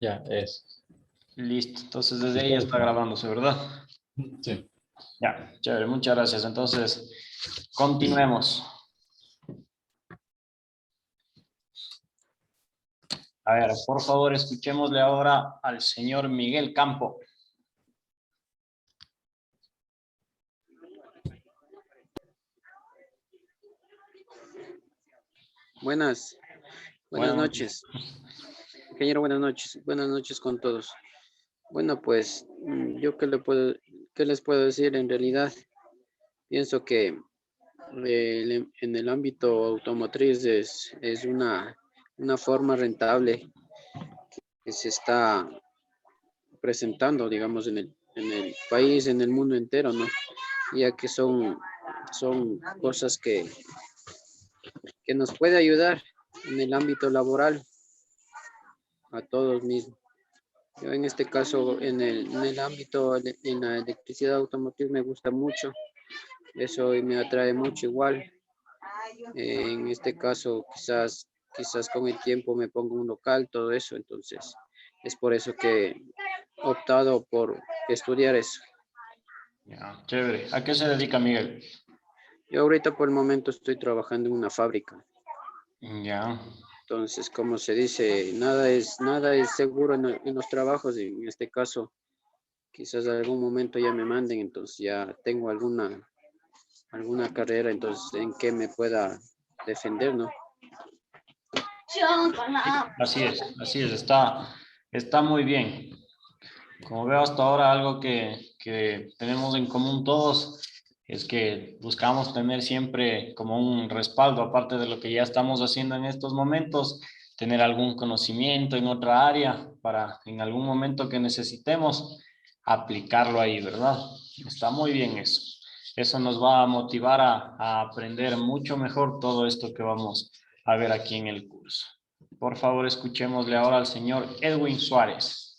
Ya, es. Listo, entonces desde ahí está grabándose, ¿verdad? Sí. Ya, chévere, muchas gracias. Entonces, continuemos. A ver, por favor, escuchémosle ahora al señor Miguel Campo. Buenas Buenas noches. noches. Ingeniero, buenas noches con todos. Bueno, pues yo qué les puedo decir en realidad. Pienso que en el ámbito automotriz es una forma rentable que se está presentando, digamos, en el país, en el mundo entero, ¿no? Ya que son cosas que nos puede ayudar en el ámbito laboral a todos mismos. Yo en este caso, en el ámbito, en la electricidad automotriz me gusta mucho, eso me atrae mucho igual. En este caso, quizás con el tiempo me pongo un local, todo eso, entonces es por eso que he optado por estudiar eso. Ya, chévere. ¿A qué se dedica Miguel? Yo ahorita por el momento estoy trabajando en una fábrica, Ya. entonces como se dice, nada es seguro en los trabajos, y en este caso quizás algún momento ya me manden, entonces ya tengo alguna carrera, entonces en que me pueda defender, ¿no? Así es, está muy bien. Como veo hasta ahora, algo que tenemos en común todos es que buscamos tener siempre como un respaldo, aparte de lo que ya estamos haciendo en estos momentos, tener algún conocimiento en otra área para en algún momento que necesitemos aplicarlo ahí, ¿verdad? Está muy bien eso. Eso nos va a motivar a aprender mucho mejor todo esto que vamos a ver aquí en el curso. Por favor, escuchémosle ahora al señor Edwin Suárez.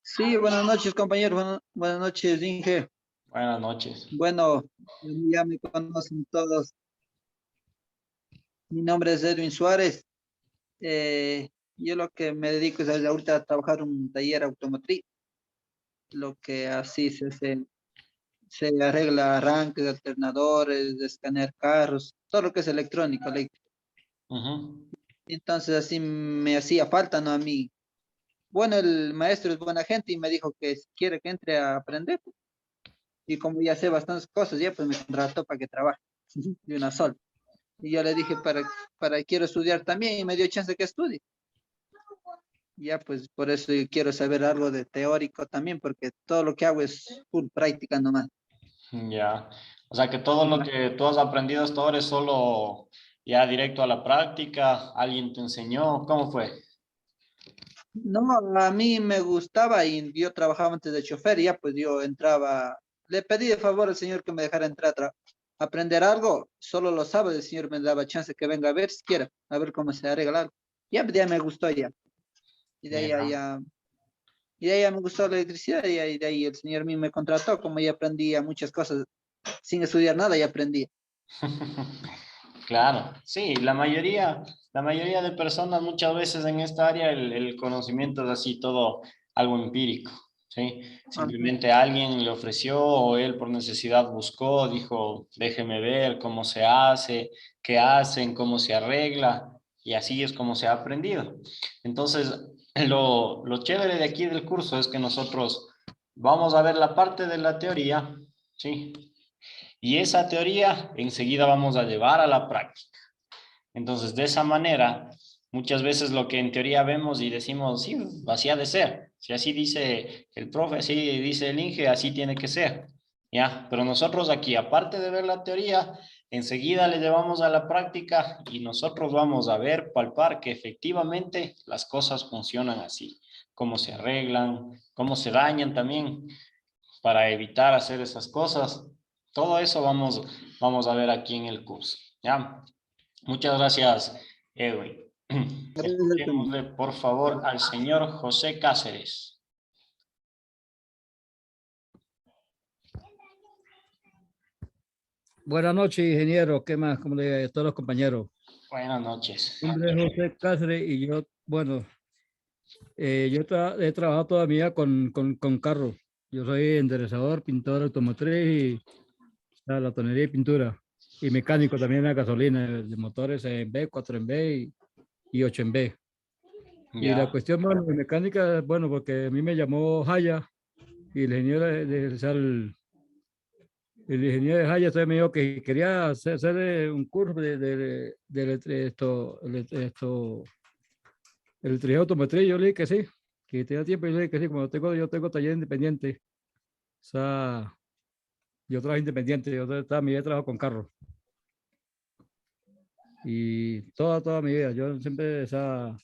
Sí, buenas noches, compañeros. Buenas noches, Inge. Buenas noches. Bueno, ya me conocen todos. Mi nombre es Edwin Suárez. Yo lo que me dedico es ahorita a trabajar en un taller automotriz. Lo que así se arregla arranques, alternadores, escanear carros, todo lo que es electrónico, eléctrico. Ujú. Entonces así me hacía falta, ¿no? A mí. Bueno, el maestro es buena gente y me dijo que si quiere que entre a aprender. Y como ya sé bastantes cosas, ya pues me contrató para que trabaje de una sola. Y yo le dije para quiero estudiar también y me dio chance que estudie. Ya pues por eso yo quiero saber algo de teórico también, porque todo lo que hago es full práctica nomás. Ya. O sea que todo lo Ya. que tú has aprendido hasta ahora es solo ya directo a la práctica. ¿Alguien te enseñó? ¿Cómo fue? No, a mí me gustaba y yo trabajaba antes de chofer, y ya pues yo entraba, le pedí de favor al señor que me dejara entrar a aprender algo, solo los sábados el señor me daba chance que venga a ver siquiera, a ver cómo se arregla algo. Ya, pues, ya me gustó ya. Y de ahí Ya. y de ahí ya me gustó la electricidad y de ahí el señor mío me contrató, como ya aprendía muchas cosas sin estudiar nada, ya aprendí. Claro, sí, la mayoría de personas muchas veces en esta área el conocimiento es así todo algo empírico, ¿sí? Ajá. Simplemente alguien le ofreció o él por necesidad buscó, dijo, déjeme ver cómo se hace, qué hacen, cómo se arregla, y así es como se ha aprendido. Entonces, lo chévere de aquí del curso es que nosotros vamos a ver la parte de la teoría, ¿sí? Y esa teoría enseguida vamos a llevar a la práctica. Entonces, de esa manera, muchas veces lo que en teoría vemos y decimos, sí, así ha de ser. Si así dice el profe, así dice el Inge, así tiene que ser. ¿Ya? Pero nosotros aquí, aparte de ver la teoría, enseguida le llevamos a la práctica y nosotros vamos a ver, palpar que efectivamente las cosas funcionan así. Cómo se arreglan, cómo se dañan también para evitar hacer esas cosas. Todo eso vamos a ver aquí en el curso. ¿Ya? Muchas gracias, Edwin. Gracias. Escuchémosle, por favor, al señor José Cáceres. Buenas noches, ingeniero. ¿Qué más? ¿Cómo le va a todos los compañeros? Buenas noches. Mi nombre es José Cáceres y yo, bueno, he trabajado toda mi vida con carros. Yo soy enderezador, pintor automotriz y la tonería y pintura. Y mecánico también de gasolina, de motores en B, 4 en B y 8 en B. Y la Ya, cuestión, bueno, de mecánica, bueno, porque a mí me llamó Jaya y el ingeniero o sea, el ingeniero de Jaya entonces me dijo que quería hacer un curso electricidad automotriz. Yo le dije que sí, que tenía tiempo y le dije que sí, como yo tengo taller independiente. O sea, yo trabajo independiente, yo toda mi vida trabajo con carros. Y toda mi vida, yo siempre, o sea,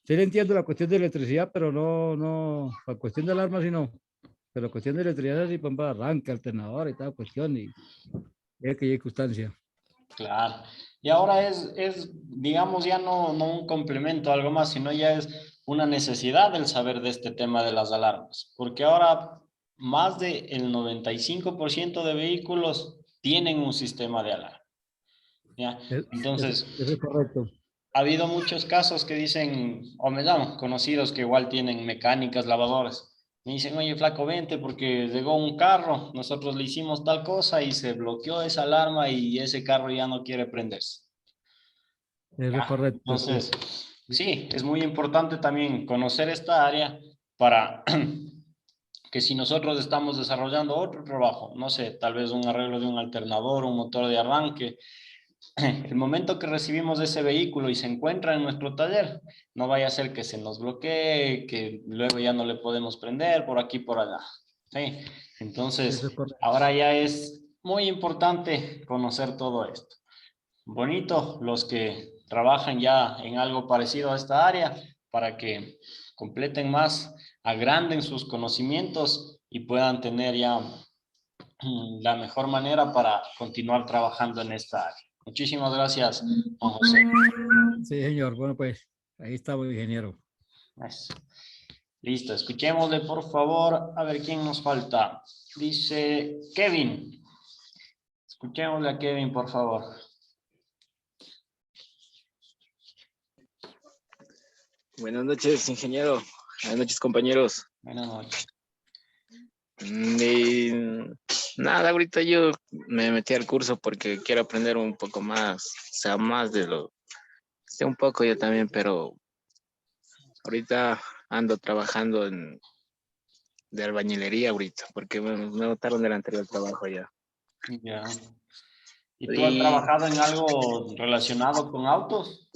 sí le entiendo la cuestión de electricidad, pero no, la cuestión de alarma sí no. Pero la cuestión de electricidad sí, para arranque, alternador y tal cuestión, y es que hay circunstancia. claro. Y ahora digamos, ya no un complemento, algo más, sino ya es una necesidad el saber de este tema de las alarmas. Porque ahora más del 95% de vehículos tienen un sistema de alarma. ¿Ya? Es- Entonces, Eso es correcto. ha habido muchos casos que dicen, o me llaman, conocidos que igual tienen mecánicas, lavadoras. Me dicen, oye, flaco, vente porque llegó un carro, nosotros le hicimos tal cosa y se bloqueó esa alarma y ese carro ya no quiere prenderse. Eso es ¿Ya? correcto, sí. Entonces, sí, es muy importante también conocer esta área para que si nosotros estamos desarrollando otro trabajo, no sé, tal vez un arreglo de un alternador, un motor de arranque, el momento que recibimos ese vehículo y se encuentra en nuestro taller, no vaya a ser que se nos bloquee, que luego ya no le podemos prender por aquí, por allá. ¿Sí? Eso Entonces, es correcto. ahora ya es muy importante conocer todo esto. Bonito los que trabajan ya en algo parecido a esta área para que completen más, agranden sus conocimientos y puedan tener ya la mejor manera para continuar trabajando en esta área. Muchísimas gracias, Juan José. Sí, señor. Bueno, pues ahí estamos, ingeniero. Eso. Listo, escuchémosle por favor, a ver quién nos falta. Dice Kevin. Escuchémosle a Kevin, por favor. Buenas noches, ingeniero. Buenas noches, compañeros. Buenas noches. Y nada, ahorita yo me metí al curso porque quiero aprender un poco más, o sea, más de lo, sé un poco yo también, pero ahorita ando trabajando de albañilería ahorita, porque me botaron del anterior trabajo ya. Ya. ¿Y tú has Y trabajado en algo relacionado con autos?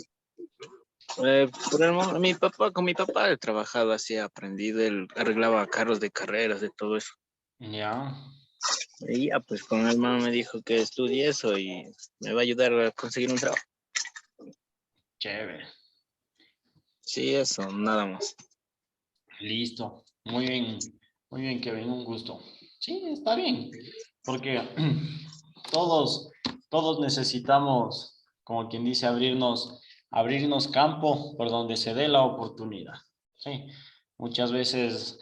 mi papá, con mi papá he trabajado así, he aprendido, él arreglaba carros de carreras, de todo eso. Ya. Y ya, pues con el hermano me dijo que estudie eso y me va a ayudar a conseguir un trabajo. Chévere. Sí, eso, nada más. Listo. Muy bien, Kevin, un gusto. Sí, está bien, porque todos, todos necesitamos, como quien dice, abrirnos campo por donde se dé la oportunidad. Sí, muchas veces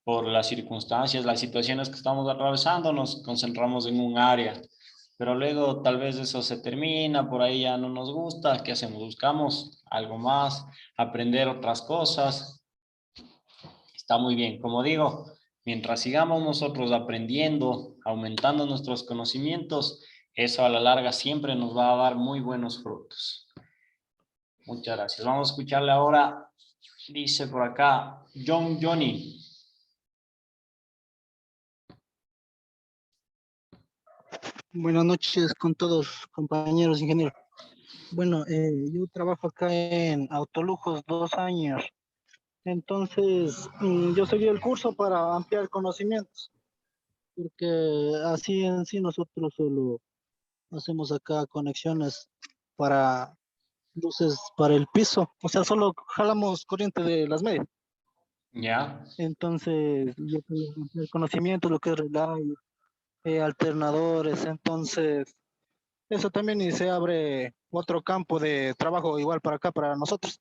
por las circunstancias, las situaciones que estamos atravesando, nos concentramos en un área, pero luego tal vez eso se termina, por ahí ya no nos gusta, ¿qué hacemos? Buscamos algo más, aprender otras cosas. Está muy bien. Como digo, mientras sigamos nosotros aprendiendo, aumentando nuestros conocimientos, eso a la larga siempre nos va a dar muy buenos frutos. Muchas gracias. Vamos a escucharle ahora, dice por acá, John Johnny. Buenas noches con todos, compañeros ingenieros. Bueno, yo trabajo acá en Autolujos 2 años. Entonces, yo seguí el curso para ampliar conocimientos, porque así en sí nosotros solo hacemos acá conexiones para luces para el piso. O sea, solo jalamos corriente de las medias. ¿Ya? Entonces, yo puedo ampliar conocimientos, lo que es relay, alternadores. Entonces, eso también y se abre otro campo de trabajo igual para acá, para nosotros.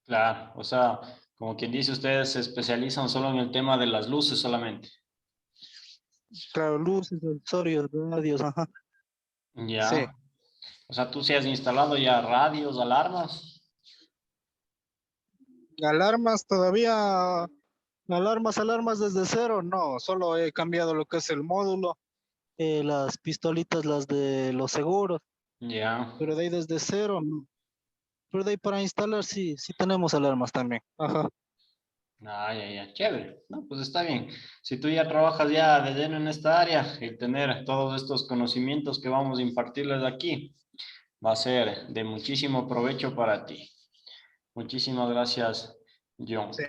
Claro. O sea, como quien dice, ustedes se especializan solo en el tema de las luces solamente. Claro, luces, accesorios, radios, ajá. Ya. Sí. O sea, tú sí has instalado ya radios, alarmas. Alarmas todavía, alarmas desde cero, no, solo he cambiado lo que es el módulo, las pistolitas, las de los seguros, Ya. pero de ahí desde cero, no. Pero de ahí para instalar sí, sí tenemos alarmas también. Ajá. Ah, ya, ya, chévere. No, pues está bien. Si tú ya trabajas ya de lleno en esta área, el tener todos estos conocimientos que vamos a impartirles aquí va a ser de muchísimo provecho para ti. Muchísimas gracias, John. Sí.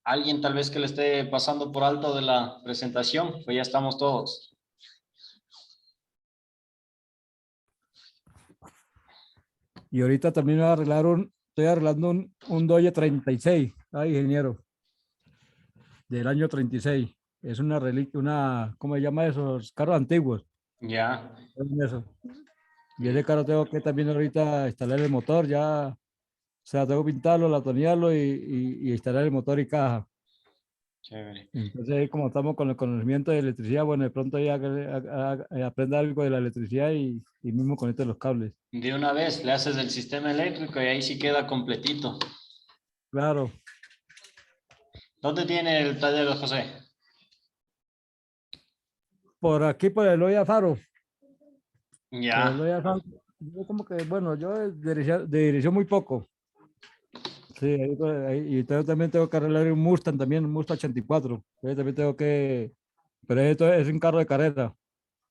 ¿Alguien tal vez que le esté pasando por alto de la presentación? Pues ya estamos todos. Y ahorita también voy a arreglar estoy arreglando un Dodge 36, ingeniero, del año 36. Es una reliquia, ¿cómo se llama esos carros antiguos? Ya. Eso. Y ese carro tengo que también ahorita instalar el motor, ya, o sea, tengo que pintarlo, latonearlo y instalar el motor y caja. Chévere. Entonces, ahí como estamos con el conocimiento de electricidad, bueno, de pronto ya aprenda algo de la electricidad y mismo conecte los cables. De una vez le haces el sistema eléctrico y ahí sí queda completito. Claro, ¿Dónde tiene el taller de José? por aquí, por el Loya Faro. Por el Ya. Loya Faro. Yo como que, bueno, yo de dirección muy poco. Sí, y también tengo que arreglar un Mustang también, un Mustang 84. Ahí también tengo que, pero esto es un carro de carrera.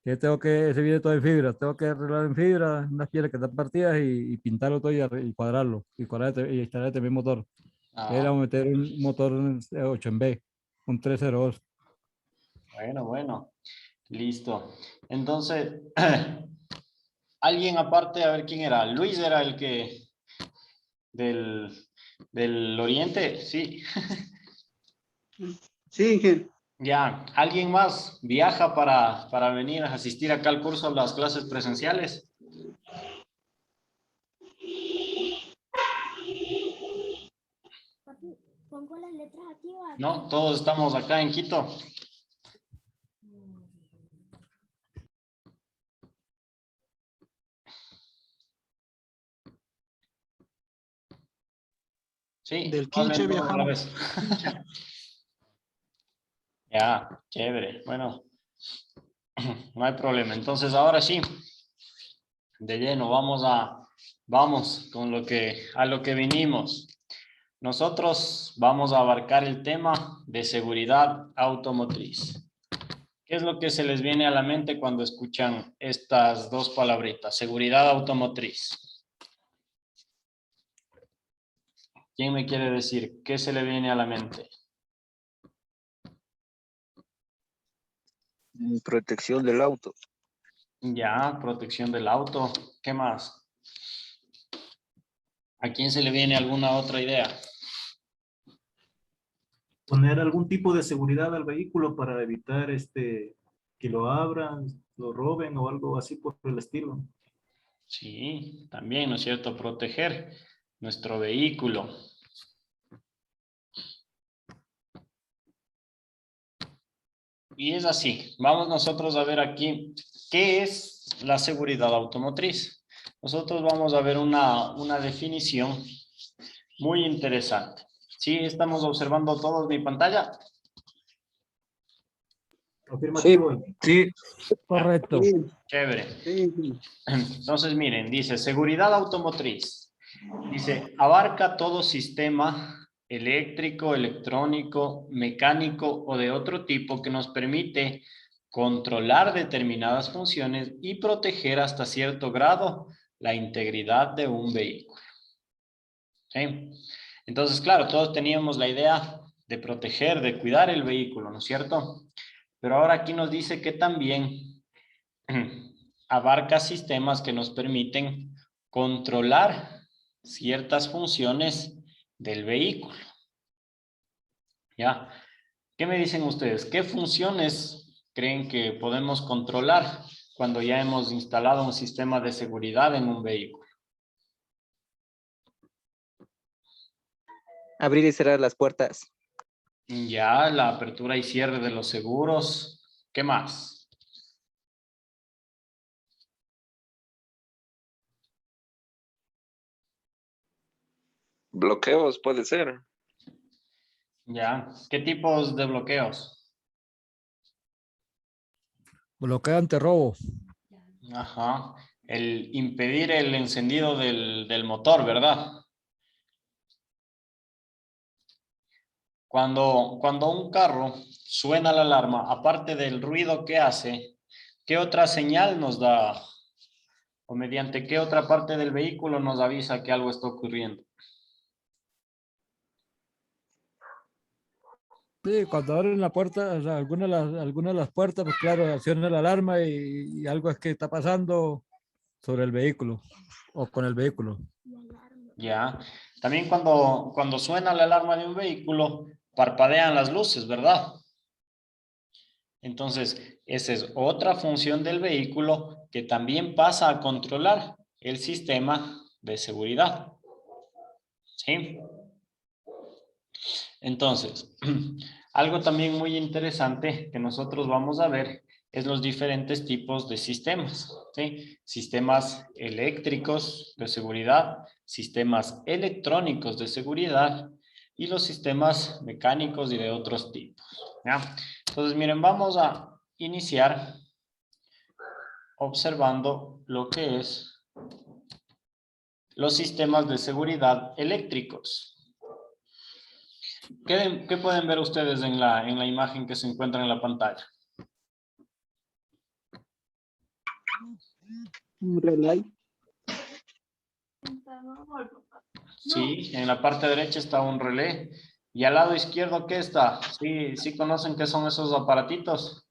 Ese viene todo en fibra, tengo que arreglar en fibra, unas piezas que están partidas y pintarlo todo y cuadrarlo, y instalar también motor. Ah, Era meter un motor 8 en B, un 302. bueno, bueno. Listo. Entonces, alguien aparte, a ver quién era. Luis era el que del, del oriente, sí. Sí, ingeniero. Ya, ¿alguien más viaja para venir a asistir acá al curso a las clases presenciales? Pongo las letras aquí o aquí. No, todos estamos acá en Quito. Sí, Del hablen Quiche todos a la viajamos. vez. Ya, chévere. Bueno, no hay problema. Entonces, ahora sí, de lleno, vamos con a lo que vinimos. Nosotros vamos a abarcar el tema de seguridad automotriz. ¿Qué es lo que se les viene a la mente cuando escuchan estas dos palabritas? Seguridad automotriz. ¿Quién me quiere decir qué se le viene a la mente? Protección del auto. Ya, protección del auto. ¿Qué más? ¿A quién se le viene alguna otra idea? Poner algún tipo de seguridad al vehículo para evitar que lo abran, lo roben o algo así por el estilo. Sí, también, ¿no es cierto? Proteger nuestro vehículo. Y es así. Vamos nosotros a ver aquí qué es la seguridad automotriz. Nosotros vamos a ver una definición muy interesante. ¿Sí? ¿Estamos observando todos mi pantalla? Afirmativo. Sí. Correcto. Sí, Chévere. sí. Entonces, miren, dice seguridad automotriz. Dice, abarca todo sistema eléctrico, electrónico, mecánico o de otro tipo que nos permite controlar determinadas funciones y proteger hasta cierto grado la integridad de un vehículo. ¿Sí? Entonces, claro, todos teníamos la idea de proteger, de cuidar el vehículo, ¿no es cierto? Pero ahora aquí nos dice que también abarca sistemas que nos permiten controlar ciertas funciones del vehículo. ¿Ya? ¿Qué me dicen ustedes? ¿Qué funciones creen que podemos controlar cuando ya hemos instalado un sistema de seguridad en un vehículo? Abrir y cerrar las puertas. Ya, la apertura y cierre de los seguros. ¿Qué más? Bloqueos puede ser. Ya, ¿qué tipos de bloqueos? Bloqueo ante robo. Ajá, el impedir el encendido del motor, ¿verdad? Cuando un carro suena la alarma, aparte del ruido que hace, ¿qué otra señal nos da? ¿O mediante qué otra parte del vehículo nos avisa que algo está ocurriendo? Sí, cuando abren la puerta, o sea, algunas de las puertas, pues claro, acciona la alarma y algo es que está pasando sobre el vehículo o con el vehículo. Ya. También cuando suena la alarma de un vehículo, parpadean las luces, ¿verdad? Entonces, esa es otra función del vehículo que también pasa a controlar el sistema de seguridad. ¿Sí? Entonces, algo también muy interesante que nosotros vamos a ver es los diferentes tipos de sistemas, ¿sí? Sistemas eléctricos de seguridad, sistemas electrónicos de seguridad y los sistemas mecánicos y de otros tipos, ¿ya? Entonces, miren, vamos a iniciar observando lo que es los sistemas de seguridad eléctricos. ¿Qué pueden ver ustedes en la imagen que se encuentra en la pantalla? Un relay. Sí, en la parte derecha está un relé. ¿Y al lado izquierdo qué está? ¿Sí conocen qué son esos aparatitos?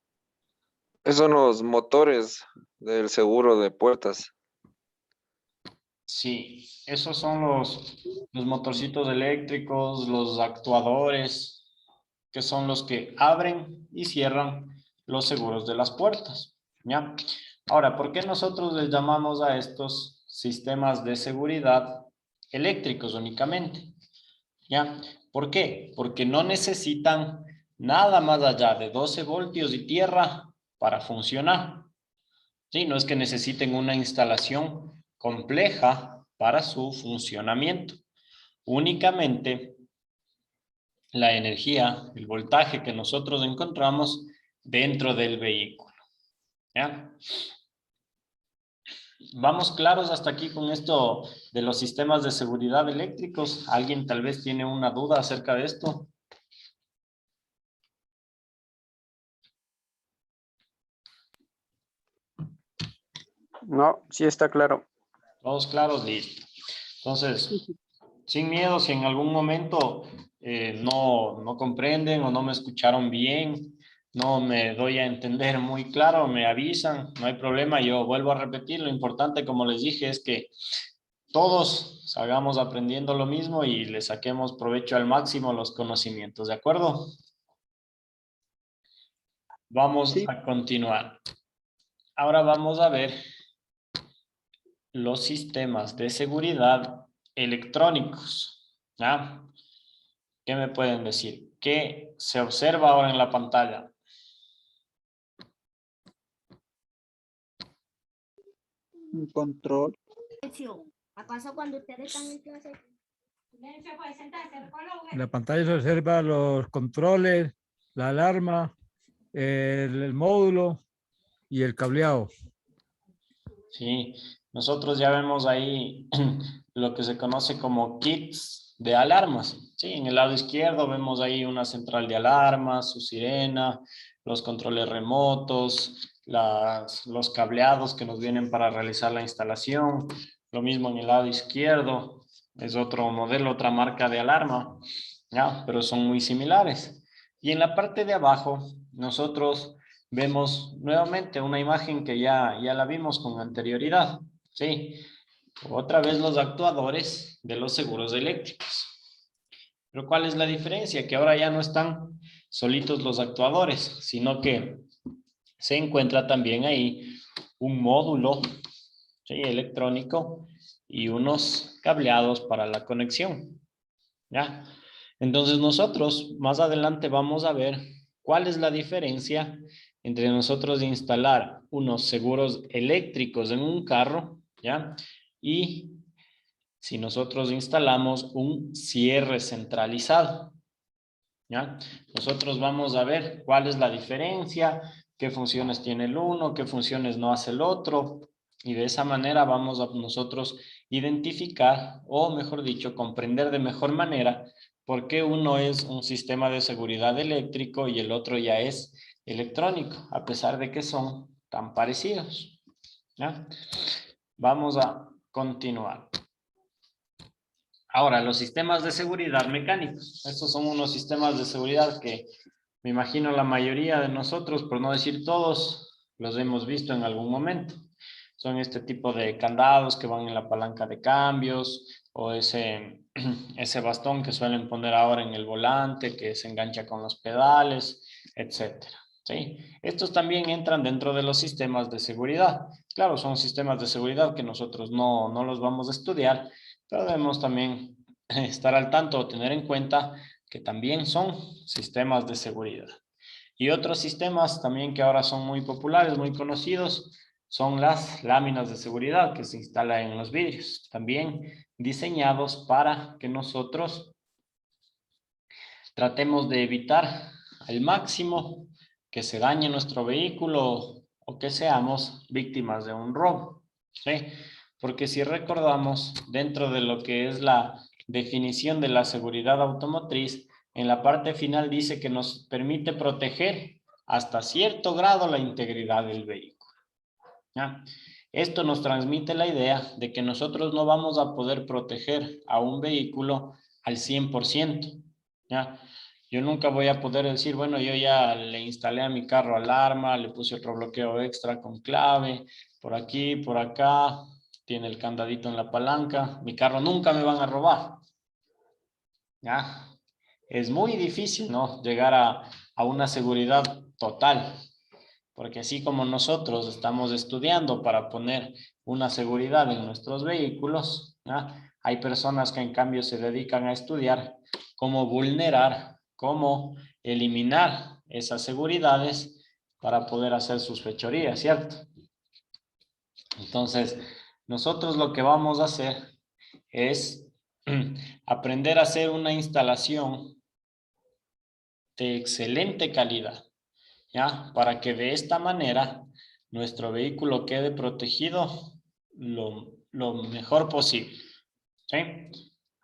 Esos son los motores del seguro de puertas. Sí, esos son los motorcitos eléctricos, los actuadores, que son los que abren y cierran los seguros de las puertas, ¿ya? Ahora, ¿por qué nosotros les llamamos a estos sistemas de seguridad eléctricos únicamente? ¿Ya? ¿Por qué? Porque no necesitan nada más allá de 12 voltios y tierra para funcionar. ¿Sí? No es que necesiten una instalación compleja para su funcionamiento. Únicamente la energía, el voltaje que nosotros encontramos dentro del vehículo. ¿Ya? ¿Vamos claros hasta aquí con esto de los sistemas de seguridad eléctricos? ¿Alguien tal vez tiene una duda acerca de esto? No, sí está claro. Todos claros, listo. Entonces, sin miedo, si en algún momento no comprenden o no me escucharon bien, no me doy a entender muy claro, me avisan, no hay problema, yo vuelvo a repetir. Lo importante, como les dije, es que todos salgamos aprendiendo lo mismo y le saquemos provecho al máximo los conocimientos, ¿de acuerdo? Vamos Sí. a continuar. Ahora vamos a ver los sistemas de seguridad electrónicos. ¿Ya? ¿Qué me pueden decir? ¿Qué se observa ahora en la pantalla? Un control. ¿Acaso cuando ustedes están en clase? En la pantalla se observa los controles, la alarma, el módulo y el cableado. Sí, nosotros ya vemos ahí lo que se conoce como kits de alarmas. Sí, en el lado izquierdo vemos ahí una central de alarmas, su sirena, los controles remotos, los cableados que nos vienen para realizar la instalación. Lo mismo en el lado izquierdo, es otro modelo, otra marca de alarma, ¿ya? Pero son muy similares. Y en la parte de abajo, nosotros vemos nuevamente una imagen que ya la vimos con anterioridad, ¿sí? Otra vez los actuadores de los seguros eléctricos. Pero ¿cuál es la diferencia? Que ahora ya no están solitos los actuadores, sino que se encuentra también ahí un módulo, ¿sí?, electrónico y unos cableados para la conexión, ¿ya? Entonces nosotros más adelante vamos a ver cuál es la diferencia entre nosotros instalar unos seguros eléctricos en un carro, ¿ya? Y si nosotros instalamos un cierre centralizado, ¿ya? Nosotros vamos a ver cuál es la diferencia, qué funciones tiene el uno, qué funciones no hace el otro, y de esa manera vamos a nosotros identificar, o mejor dicho, comprender de mejor manera por qué uno es un sistema de seguridad eléctrico y el otro ya es electrónico, a pesar de que son tan parecidos, ¿ya? Vamos a continuar. Ahora, los sistemas de seguridad mecánicos. Estos son unos sistemas de seguridad que me imagino la mayoría de nosotros, por no decir todos, los hemos visto en algún momento. Son este tipo de candados que van en la palanca de cambios o ese bastón que suelen poner ahora en el volante que se engancha con los pedales, etcétera. ¿Sí? Estos también entran dentro de los sistemas de seguridad. Claro, son sistemas de seguridad que nosotros no los vamos a estudiar, pero debemos también estar al tanto o tener en cuenta que también son sistemas de seguridad. Y otros sistemas también que ahora son muy populares, muy conocidos, son las láminas de seguridad que se instalan en los vidrios, también diseñados para que nosotros tratemos de evitar al máximo que se dañe nuestro vehículo o que seamos víctimas de un robo, ¿sí? Porque si recordamos, dentro de lo que es la definición de la seguridad automotriz, en la parte final dice que nos permite proteger hasta cierto grado la integridad del vehículo, ¿ya? Esto nos transmite la idea de que nosotros no vamos a poder proteger a un vehículo al 100%, ¿ya? Yo nunca voy a poder decir, bueno, yo ya le instalé a mi carro alarma, le puse otro bloqueo extra con clave, por aquí, por acá, tiene el candadito en la palanca, mi carro nunca me van a robar, ¿ya? Es muy difícil, ¿no? Llegar a una seguridad total, porque así como nosotros estamos estudiando para poner una seguridad en nuestros vehículos, ¿ya? Hay personas que en cambio se dedican a estudiar cómo vulnerar, cómo eliminar esas seguridades para poder hacer sus fechorías, ¿cierto? Entonces, nosotros lo que vamos a hacer es aprender a hacer una instalación de excelente calidad, ¿ya? Para que de esta manera nuestro vehículo quede protegido lo mejor posible, ¿sí?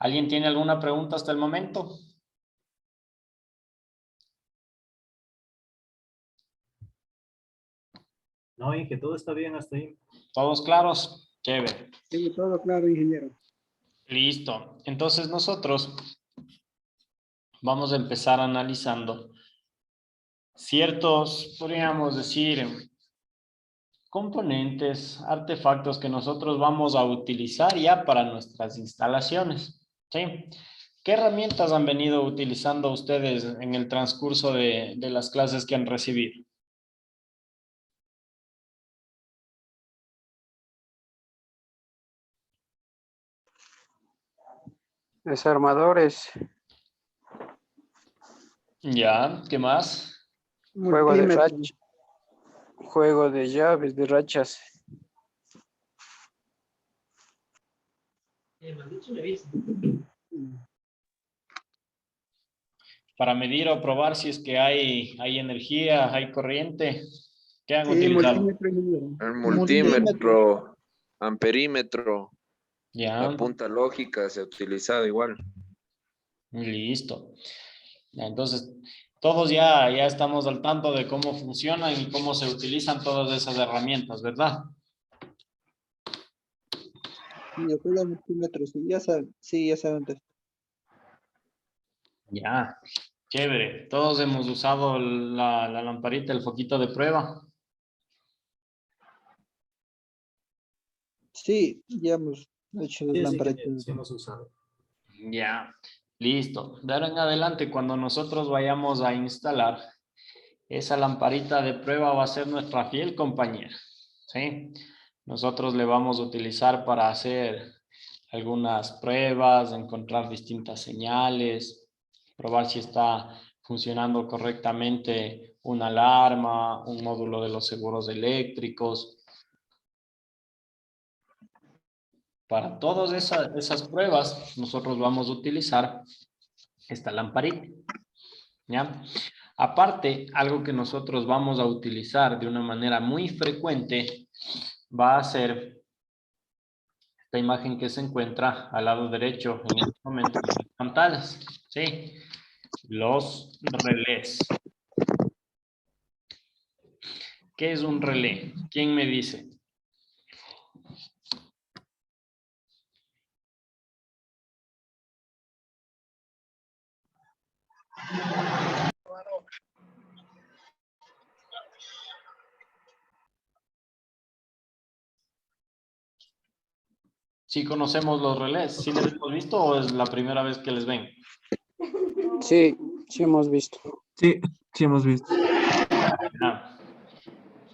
¿Alguien tiene alguna pregunta hasta el momento? No, Inge, todo está bien hasta ahí. ¿Todos claros? Chévere. Tengo todo claro, ingeniero. Listo. Entonces nosotros vamos a empezar analizando ciertos, podríamos decir, componentes, artefactos que nosotros vamos a utilizar ya para nuestras instalaciones, ¿sí? ¿Qué herramientas han venido utilizando ustedes en el transcurso de las clases que han recibido? Desarmadores, Ya, ¿qué más? juego de Multímetro. rachas, juego de llaves, de rachas. Para medir o probar si es que hay energía, hay corriente. ¿Qué han Sí, utilizado? multímetro, ingeniero. El Multímetro. multímetro, amperímetro, Ya, la punta lógica se ha utilizado igual. listo. Ya, entonces, todos ya estamos al tanto de cómo funcionan y cómo se utilizan todas esas herramientas, ¿verdad? Sí, yo creo que el multímetro, sí, ya saben. Ya, chévere. Todos hemos usado la lamparita, el foquito de prueba. Sí, ya hemos hecho Sí, sí, lamparitas. sí hemos usado. Ya, listo. De ahora en adelante, cuando nosotros vayamos a instalar, esa lamparita de prueba va a ser nuestra fiel compañera, ¿sí? Nosotros le vamos a utilizar para hacer algunas pruebas, encontrar distintas señales, probar si está funcionando correctamente una alarma, un módulo de los seguros eléctricos. Para todas esas pruebas, nosotros vamos a utilizar esta lamparita, ¿ya? Aparte, algo que nosotros vamos a utilizar de una manera muy frecuente va a ser esta imagen que se encuentra al lado derecho en este momento de las pantallas, ¿sí? Los relés. ¿Qué es un relé? ¿Quién me dice? ¿Sí conocemos los relés? ¿Sí les hemos visto o es la primera vez que les ven? Sí, sí hemos visto. Sí, sí hemos visto. Ah.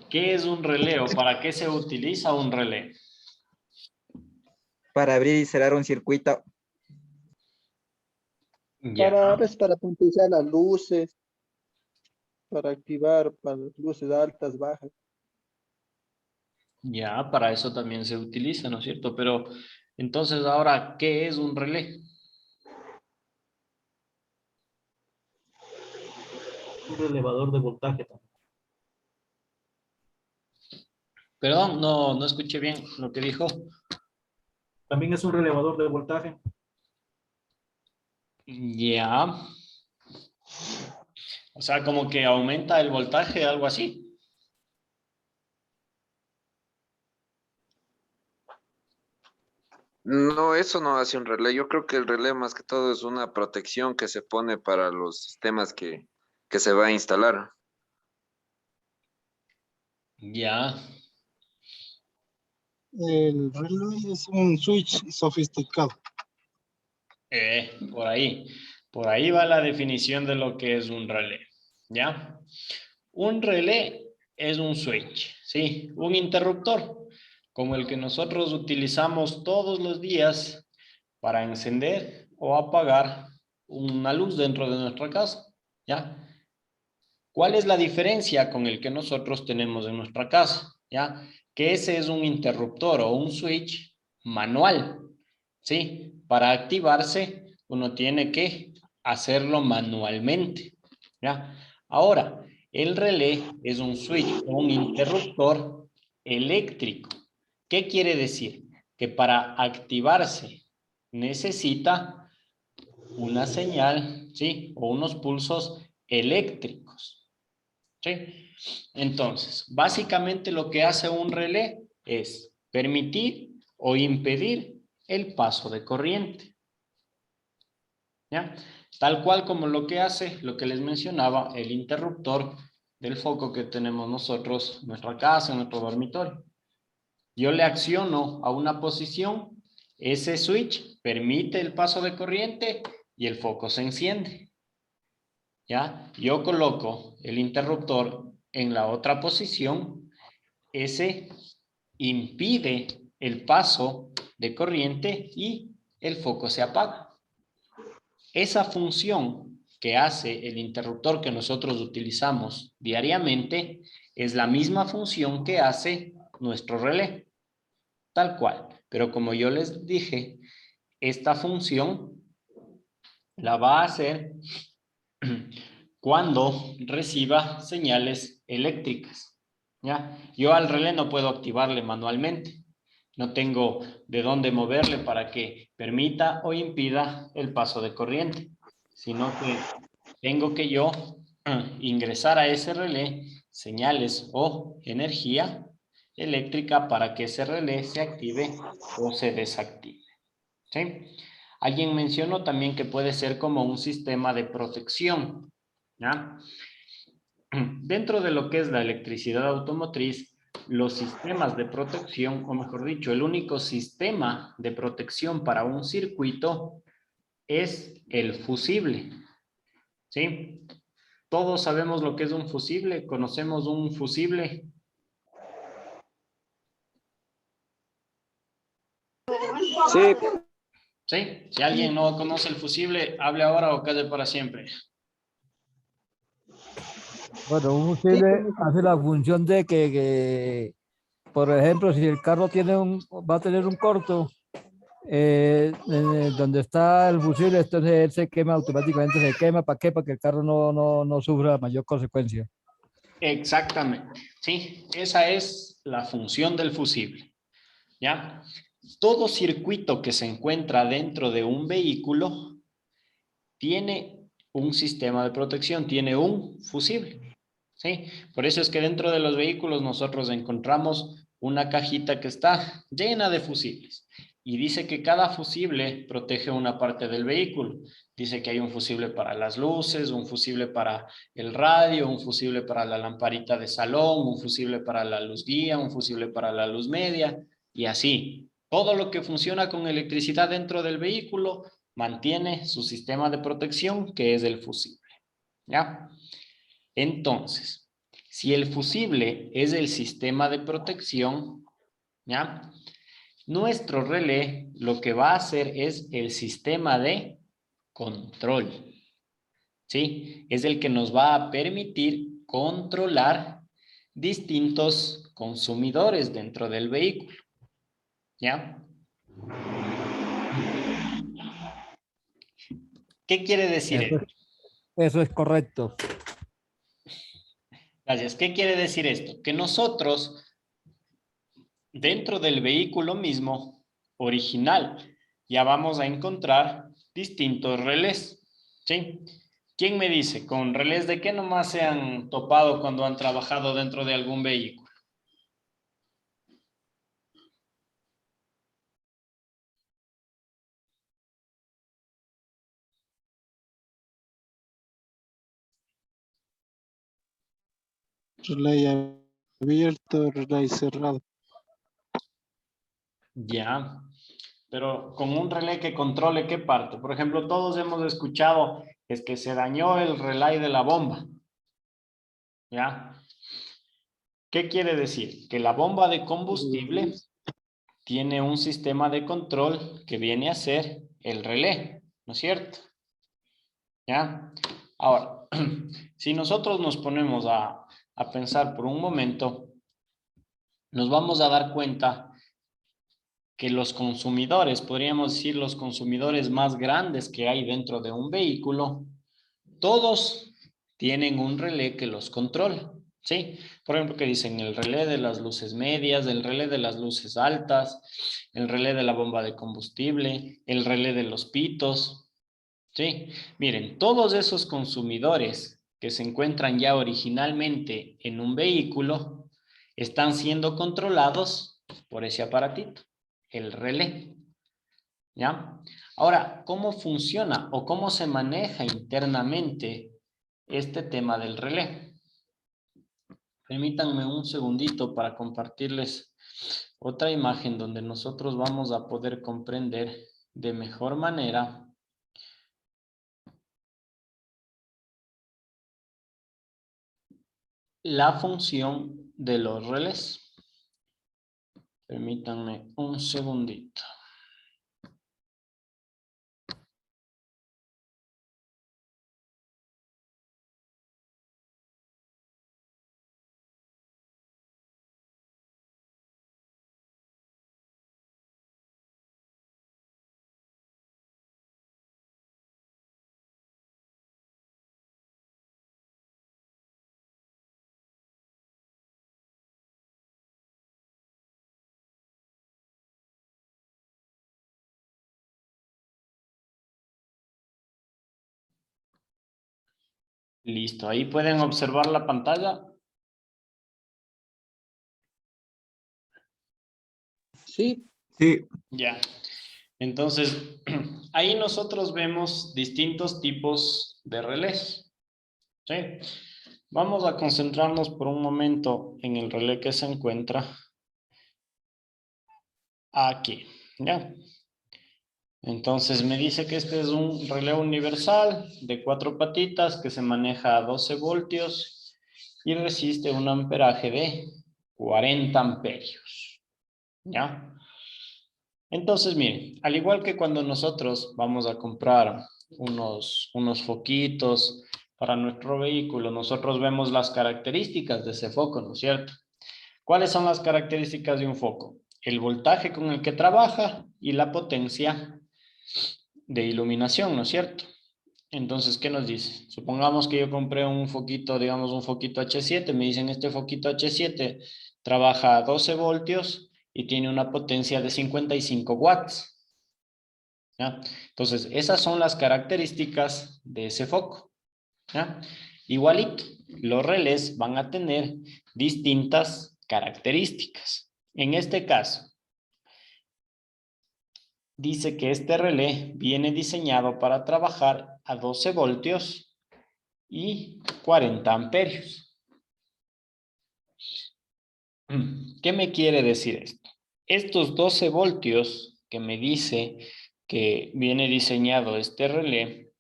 ¿Qué es un relé o para qué se utiliza un relé? Para abrir y cerrar un circuito. Ya, Para puntualizar las luces, para activar para luces altas, bajas. ya, para eso también se utiliza, ¿no es cierto? Pero entonces ahora, ¿qué es un relé? Un relevador de voltaje también. Perdón, no escuché bien lo que dijo. También es un relevador de voltaje. Ya. O sea, como que aumenta el voltaje, algo así. No, eso no hace un relé. Yo creo que el relé más que todo es una protección que se pone para los sistemas que se va a instalar. Ya. El reloj es un switch sofisticado. Por ahí. Por ahí va la definición de lo que es un relé. ¿Ya? Un relé es un switch, ¿sí? Un interruptor, como el que nosotros utilizamos todos los días para encender o apagar una luz dentro de nuestra casa, ¿ya? ¿Cuál es la diferencia con el que nosotros tenemos en nuestra casa? ¿Ya? Que ese es un interruptor o un switch manual, ¿sí? Para activarse, uno tiene que hacerlo manualmente, ¿ya? Ahora, el relé es un switch o un interruptor eléctrico. ¿Qué quiere decir? Que para activarse necesita una señal, ¿sí? O unos pulsos eléctricos. ¿Sí? Entonces, básicamente lo que hace un relé es permitir o impedir el paso de corriente. ¿Ya? Tal cual como lo que hace, lo que les mencionaba, el interruptor del foco que tenemos nosotros en nuestra casa, en nuestro dormitorio. Yo le acciono a una posición, ese switch permite el paso de corriente y el foco se enciende. ¿Ya? Yo coloco el interruptor en la otra posición, ese impide el paso de corriente y el foco se apaga. Esa función que hace el interruptor que nosotros utilizamos diariamente es la misma función que hace nuestro relé, tal cual. Pero como yo les dije, esta función la va a hacer cuando reciba señales eléctricas, ¿ya? Yo al relé no puedo activarle manualmente. No tengo de dónde moverle para que permita o impida el paso de corriente, sino que tengo que yo ingresar a ese relé señales o energía eléctrica para que ese relé se active o se desactive, ¿sí? Alguien mencionó también que puede ser como un sistema de protección, ¿ya? Dentro de lo que es la electricidad automotriz, los sistemas de protección, o mejor dicho, el único sistema de protección para un circuito es el fusible, ¿sí? Todos sabemos lo que es un fusible, conocemos un fusible. Sí, ¿Sí? Si alguien no conoce el fusible, hable ahora o calle para siempre. Bueno, un Sí, fusible como- hace la función de por ejemplo, si el carro va a tener un corto, donde está el fusible, entonces él se quema automáticamente, se quema. ¿Para qué? Para que el carro no sufra mayor consecuencia. Exactamente, ¿sí? Esa es la función del fusible, ¿ya? Todo circuito que se encuentra dentro de un vehículo tiene un sistema de protección, tiene un fusible, ¿sí? Por eso es que dentro de los vehículos nosotros encontramos una cajita que está llena de fusibles y dice que cada fusible protege una parte del vehículo. Dice que hay un fusible para las luces, un fusible para el radio, un fusible para la lamparita de salón, un fusible para la luz guía, un fusible para la luz media y así. Todo lo que funciona con electricidad dentro del vehículo mantiene su sistema de protección, que es el fusible, ¿ya? Entonces, si el fusible es el sistema de protección, ¿ya? Nuestro relé lo que va a hacer es el sistema de control, ¿sí? Es el que nos va a permitir controlar distintos consumidores dentro del vehículo, ¿ya? ¿Qué quiere decir Eso, esto? eso es correcto. Gracias. ¿Qué quiere decir esto? Que nosotros, dentro del vehículo mismo, original, ya vamos a encontrar distintos relés, ¿sí? ¿Quién me dice? ¿Con relés de qué nomás se han topado cuando han trabajado dentro de algún vehículo? Relay abierto, relay cerrado. Ya, pero con un relé que controle qué parte. Por ejemplo, todos hemos escuchado es que se dañó el relay de la bomba. ¿Ya? ¿Qué quiere decir? Que la bomba de combustible tiene un sistema de control que viene a ser el relé, ¿no es cierto? ¿Ya? Ahora, si nosotros nos ponemos a pensar por un momento, nos vamos a dar cuenta que los consumidores, podríamos decir los consumidores más grandes que hay dentro de un vehículo, todos tienen un relé que los controla, ¿sí? Por ejemplo, que dicen el relé de las luces medias, el relé de las luces altas, el relé de la bomba de combustible, el relé de los pitos, ¿sí? Miren, todos esos consumidores que se encuentran ya originalmente en un vehículo están siendo controlados por ese aparatito, el relé, ¿ya? Ahora, ¿cómo funciona o cómo se maneja internamente este tema del relé? Permítanme un segundito para compartirles otra imagen donde nosotros vamos a poder comprender de mejor manera la función de los relés. Permítanme un segundito. Listo, ahí pueden observar la pantalla. Sí, Sí, Ya. Entonces, ahí nosotros vemos distintos tipos de relés. ¿Sí? Vamos a concentrarnos por un momento en el relé que se encuentra aquí. ¿Ya? Entonces me dice que este es un relé universal de 4 patitas que se maneja a 12 voltios y resiste un amperaje de 40 amperios. ¿Ya? Entonces, miren, al igual que cuando nosotros vamos a comprar unos foquitos para nuestro vehículo, nosotros vemos las características de ese foco, ¿no es cierto? ¿Cuáles son las características de un foco? El voltaje con el que trabaja y la potencia de iluminación, ¿no es cierto? Entonces, ¿qué nos dice? Supongamos que yo compré un foquito, digamos un foquito H7, me dicen este foquito H7 trabaja a 12 voltios y tiene una potencia de 55 watts. ¿Ya? Entonces, esas son las características de ese foco. ¿Ya? Igualito, los relés van a tener distintas características. En este caso, dice que este relé viene diseñado para trabajar a 12 voltios y 40 amperios. ¿Qué me quiere decir esto? Estos 12 voltios que me dice que viene diseñado este relé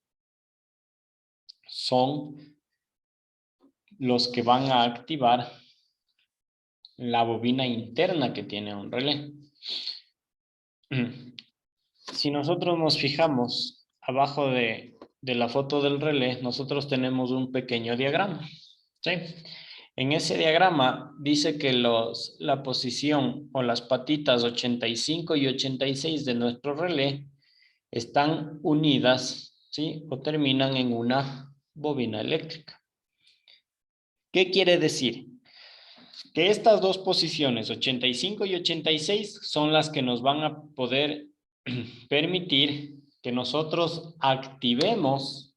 son los que van a activar la bobina interna que tiene un relé. Si nosotros nos fijamos abajo de la foto del relé, nosotros tenemos un pequeño diagrama, ¿sí? En ese diagrama dice que la posición o las patitas 85 y 86 de nuestro relé están unidas, ¿sí? O terminan en una bobina eléctrica. ¿Qué quiere decir? Que estas dos posiciones, 85 y 86, son las que nos van a poder permitir que nosotros activemos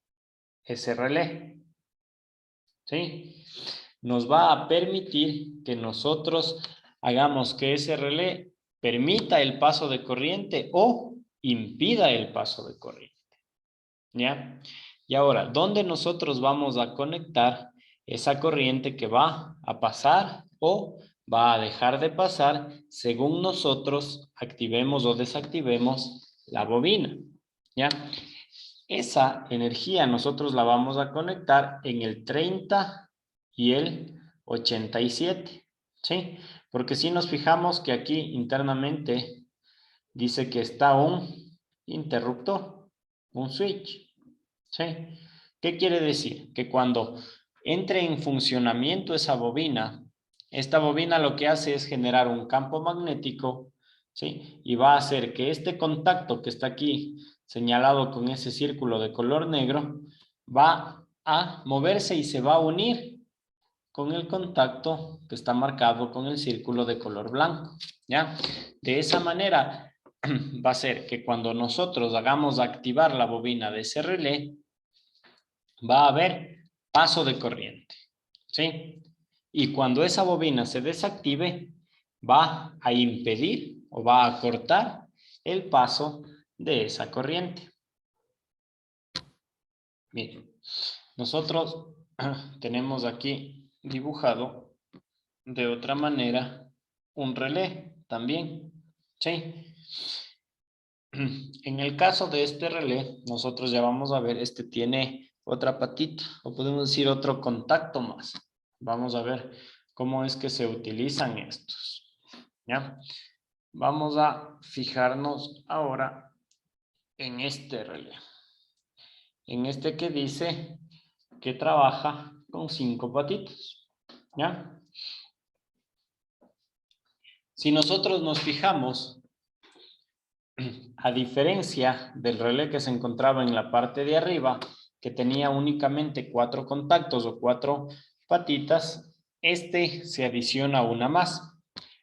ese relé. ¿Sí? Nos va a permitir que nosotros hagamos que ese relé permita el paso de corriente o impida el paso de corriente. ¿Ya? Y ahora, ¿dónde nosotros vamos a conectar esa corriente que va a pasar o va a dejar de pasar según nosotros activemos o desactivemos la bobina? ¿Ya? Esa energía nosotros la vamos a conectar en el 30 y el 87, ¿sí? Porque si nos fijamos que aquí internamente dice que está un interruptor, un switch, ¿sí? ¿Qué quiere decir? Que cuando entre en funcionamiento esa bobina, esta bobina lo que hace es generar un campo magnético, ¿sí? Y va a hacer que este contacto que está aquí señalado con ese círculo de color negro, va a moverse y se va a unir con el contacto que está marcado con el círculo de color blanco, ¿ya? De esa manera va a ser que cuando nosotros hagamos activar la bobina de ese relé, va a haber paso de corriente, ¿sí? Y cuando esa bobina se desactive, va a impedir o va a cortar el paso de esa corriente. Miren, nosotros tenemos aquí dibujado de otra manera un relé también, ¿sí? En el caso de este relé, nosotros ya vamos a ver, este tiene otra patita, o podemos decir otro contacto más. Vamos a ver cómo es que se utilizan estos, ¿ya? Vamos a fijarnos ahora en este relé. En este que dice que trabaja con 5 patitas, ¿ya? Si nosotros nos fijamos, a diferencia del relé que se encontraba en la parte de arriba, que tenía únicamente 4 contactos o 4 patitas, este se adiciona una más.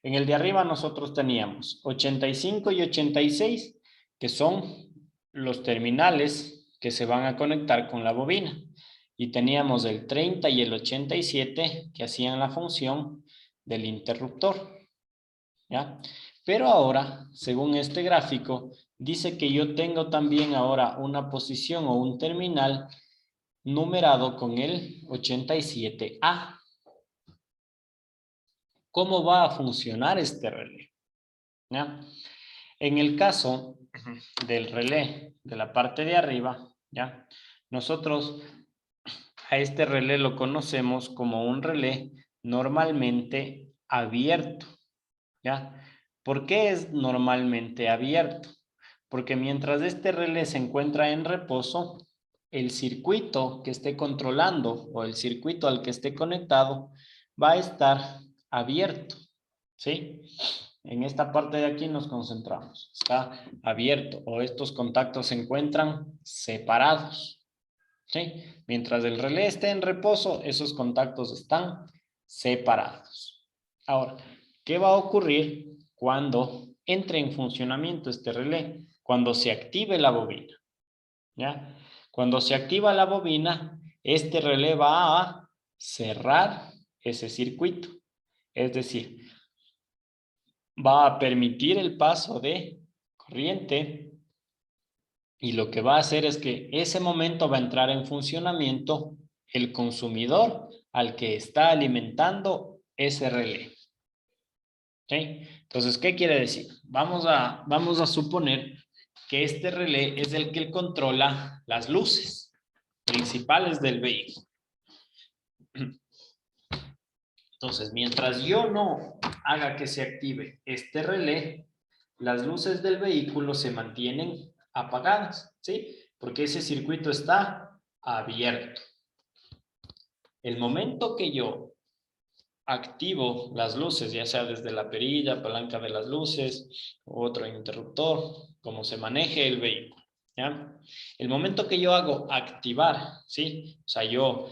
En el de arriba nosotros teníamos 85 y 86, que son los terminales que se van a conectar con la bobina. Y teníamos el 30 y el 87 que hacían la función del interruptor, ¿ya? Pero ahora, según este gráfico, dice que yo tengo también ahora una posición o un terminal numerado con el 87A. ¿Cómo va a funcionar este relé? ¿Ya? En el caso del relé de la parte de arriba, ¿ya? Nosotros a este relé lo conocemos como un relé normalmente abierto, ¿ya? ¿Por qué es normalmente abierto? Porque mientras este relé se encuentra en reposo, el circuito que esté controlando o el circuito al que esté conectado va a estar abierto, ¿sí? En esta parte de aquí nos concentramos. Está abierto o estos contactos se encuentran separados, ¿sí? Mientras el relé esté en reposo, esos contactos están separados. Ahora, ¿qué va a ocurrir cuando entre en funcionamiento este relé? Cuando se active la bobina, ¿ya? Cuando se activa la bobina, este relé va a cerrar ese circuito. Es decir, va a permitir el paso de corriente y lo que va a hacer es que ese momento va a entrar en funcionamiento el consumidor al que está alimentando ese relé. ¿Sí? Entonces, ¿qué quiere decir? Vamos a suponer que este relé es el que controla las luces principales del vehículo. Entonces, mientras yo no haga que se active este relé, las luces del vehículo se mantienen apagadas, ¿sí? Porque ese circuito está abierto. El momento que yo activo las luces, ya sea desde la perilla, palanca de las luces, otro interruptor, como se maneje el vehículo, ¿ya? El momento que yo hago activar, ¿sí? O sea, yo,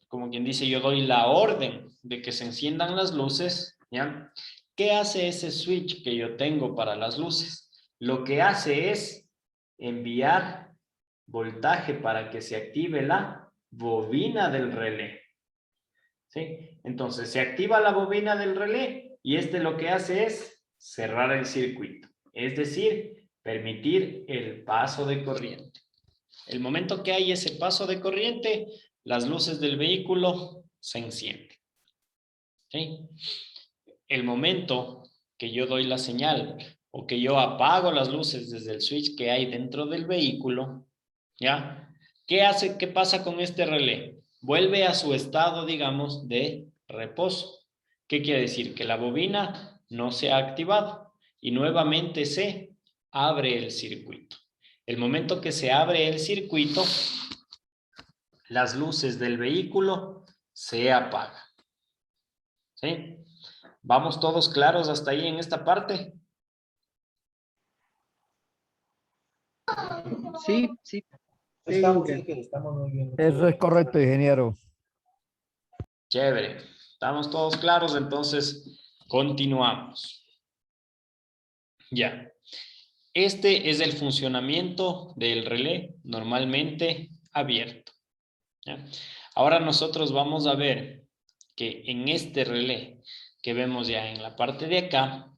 como quien dice, yo doy la orden de que se enciendan las luces, ¿ya? ¿Qué hace ese switch que yo tengo para las luces? Lo que hace es enviar voltaje para que se active la bobina del relé. ¿Sí? Entonces se activa la bobina del relé y lo que hace es cerrar el circuito, es decir, permitir el paso de corriente. El momento que hay ese paso de corriente, las luces del vehículo se encienden. ¿Sí? El momento que yo doy la señal o que yo apago las luces desde el switch que hay dentro del vehículo, ¿ya? ¿Qué pasa con este relé? Vuelve a su estado, digamos, de reposo. ¿Qué quiere decir? Que la bobina no se ha activado y nuevamente se abre el circuito. El momento que se abre el circuito, las luces del vehículo se apagan. ¿Sí? ¿Vamos todos claros hasta ahí en esta parte? Sí, sí. Estamos muy bien. Eso es correcto, ingeniero. Chévere. ¿Estamos todos claros? Entonces, continuamos. Ya. Este es el funcionamiento del relé normalmente abierto. ¿Ya? Ahora nosotros vamos a ver que en este relé que vemos ya en la parte de acá,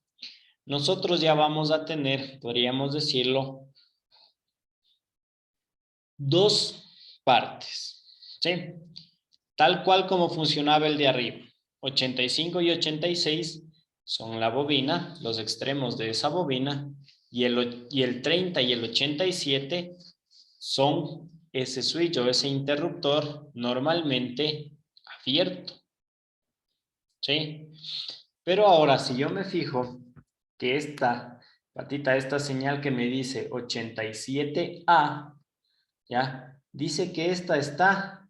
nosotros ya vamos a tener, podríamos decirlo, dos partes, ¿sí? Tal cual como funcionaba el de arriba. 85 y 86 son la bobina, los extremos de esa bobina, y el 30 y el 87 son ese switch o ese interruptor normalmente abierto. ¿Sí? Pero ahora, si yo me fijo que esta patita, esta señal que me dice 87A, ¿ya? Dice que esta está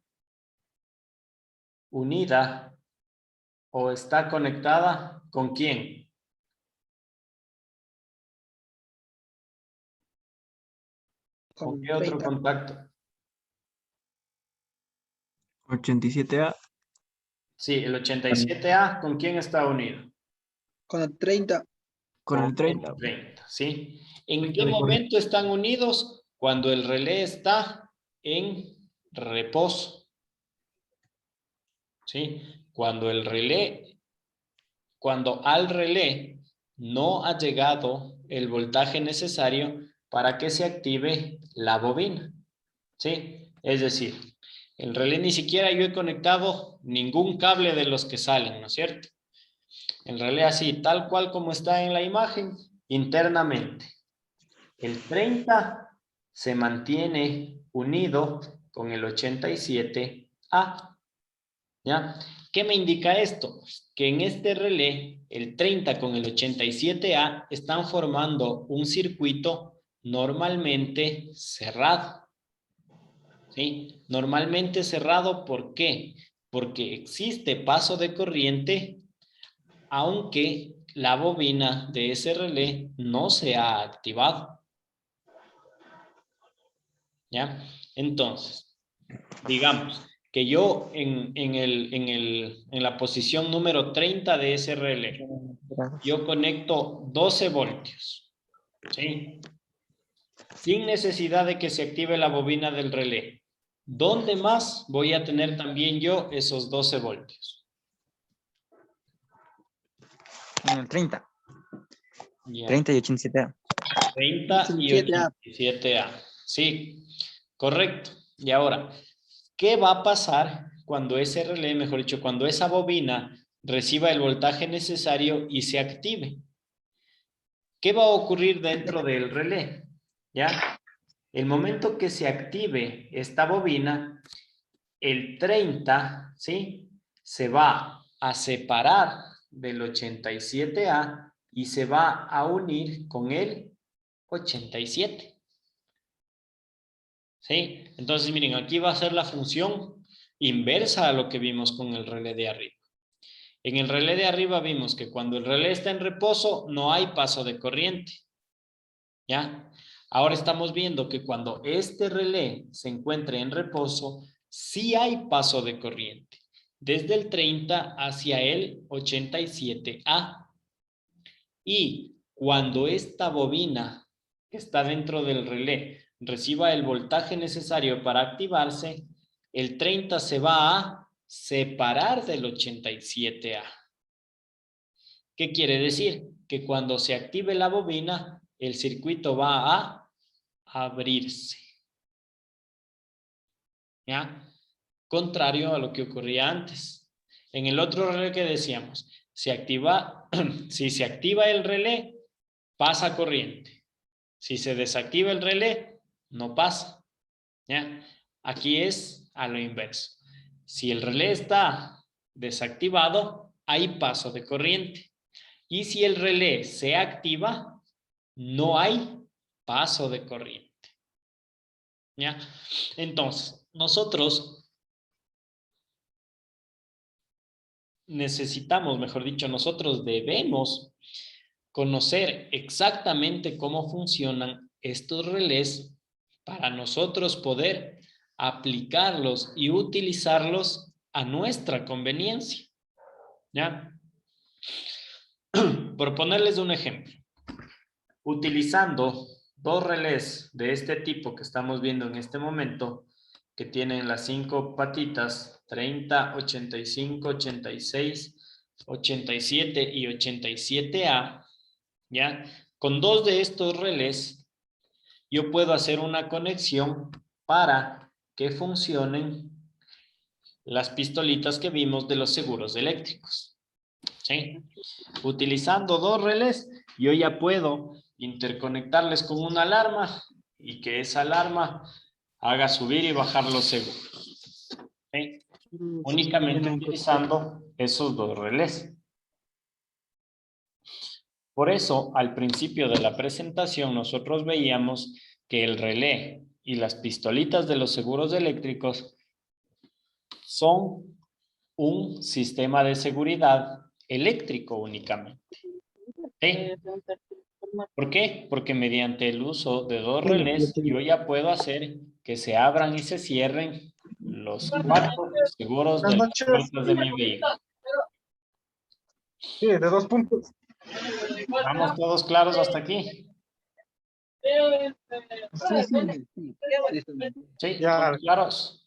unida o está conectada ¿con quién? ¿Con qué otro contacto? 87A. Sí, el 87A, ¿con quién está unido? Con el 30. Con el 30. 30, ¿sí? ¿En qué momento están unidos? Cuando el relé está en reposo. ¿Sí? Cuando al relé no ha llegado el voltaje necesario para que se active la bobina. ¿Sí? Es decir, el relé ni siquiera yo he conectado ningún cable de los que salen, ¿no es cierto? El relé así, tal cual como está en la imagen, internamente. El 30 se mantiene unido con el 87A. ¿Ya? ¿Qué me indica esto? que en este relé, el 30 con el 87A están formando un circuito normalmente cerrado. ¿Sí? Normalmente cerrado, ¿por qué? Porque existe paso de corriente, aunque la bobina de ese relé no se ha activado. ¿Ya? Entonces, digamos que yo en la posición número 30 de ese relé, yo conecto 12 voltios. ¿Sí? Sin necesidad de que se active la bobina del relé. ¿Dónde más voy a tener también yo esos 12 voltios? En el 30. Ya. 30 y 87A. 30 y 87A. Sí, correcto. Y ahora, ¿qué va a pasar cuando ese relé, mejor dicho, cuando esa bobina reciba el voltaje necesario y se active? ¿Qué va a ocurrir dentro del relé? ¿Ya? El momento que se active esta bobina, el 30, ¿sí? Se va a separar del 87A y se va a unir con el 87. ¿Sí? Entonces, miren, aquí va a ser la función inversa a lo que vimos con el relé de arriba. En el relé de arriba vimos que cuando el relé está en reposo, no hay paso de corriente. ¿Ya? Ahora estamos viendo que cuando este relé se encuentre en reposo, sí hay paso de corriente, desde el 30 hacia el 87A. Y cuando esta bobina que está dentro del relé reciba el voltaje necesario para activarse, el 30 se va a separar del 87A. ¿Qué quiere decir? Que cuando se active la bobina, el circuito va a abrirse. ¿Ya? Contrario a lo que ocurría antes. En el otro relé que decíamos, si se activa el relé, pasa corriente. Si se desactiva el relé, no pasa. ¿Ya? Aquí es a lo inverso. Si el relé está desactivado, hay paso de corriente. Y si el relé se activa, no hay paso de corriente. ¿Ya? Entonces, nosotros necesitamos, mejor dicho, nosotros debemos conocer exactamente cómo funcionan estos relés para nosotros poder aplicarlos y utilizarlos a nuestra conveniencia. ¿Ya? Por ponerles un ejemplo, utilizando dos relés de este tipo que estamos viendo en este momento, que tienen las 5 patitas, 30, 85, 86, 87 y 87A, ¿ya? Con dos de estos relés, yo puedo hacer una conexión para que funcionen las pistolitas que vimos de los seguros eléctricos. ¿Sí? Utilizando dos relés, yo ya puedo interconectarles con una alarma y que esa alarma haga subir y bajar los seguros. ¿Sí? Únicamente utilizando esos dos relés. Por eso, al principio de la presentación, nosotros veíamos que el relé y las pistolitas de los seguros eléctricos son un sistema de seguridad eléctrico únicamente. ¿Sí? ¿Por qué? Porque mediante el uso de dos relés yo ya puedo hacer que se abran y se cierren los 4 seguros de las puertas de mi vehículo. Sí, de 2 puntos. ¿Estamos todos claros hasta aquí? Sí, ¿todos claros?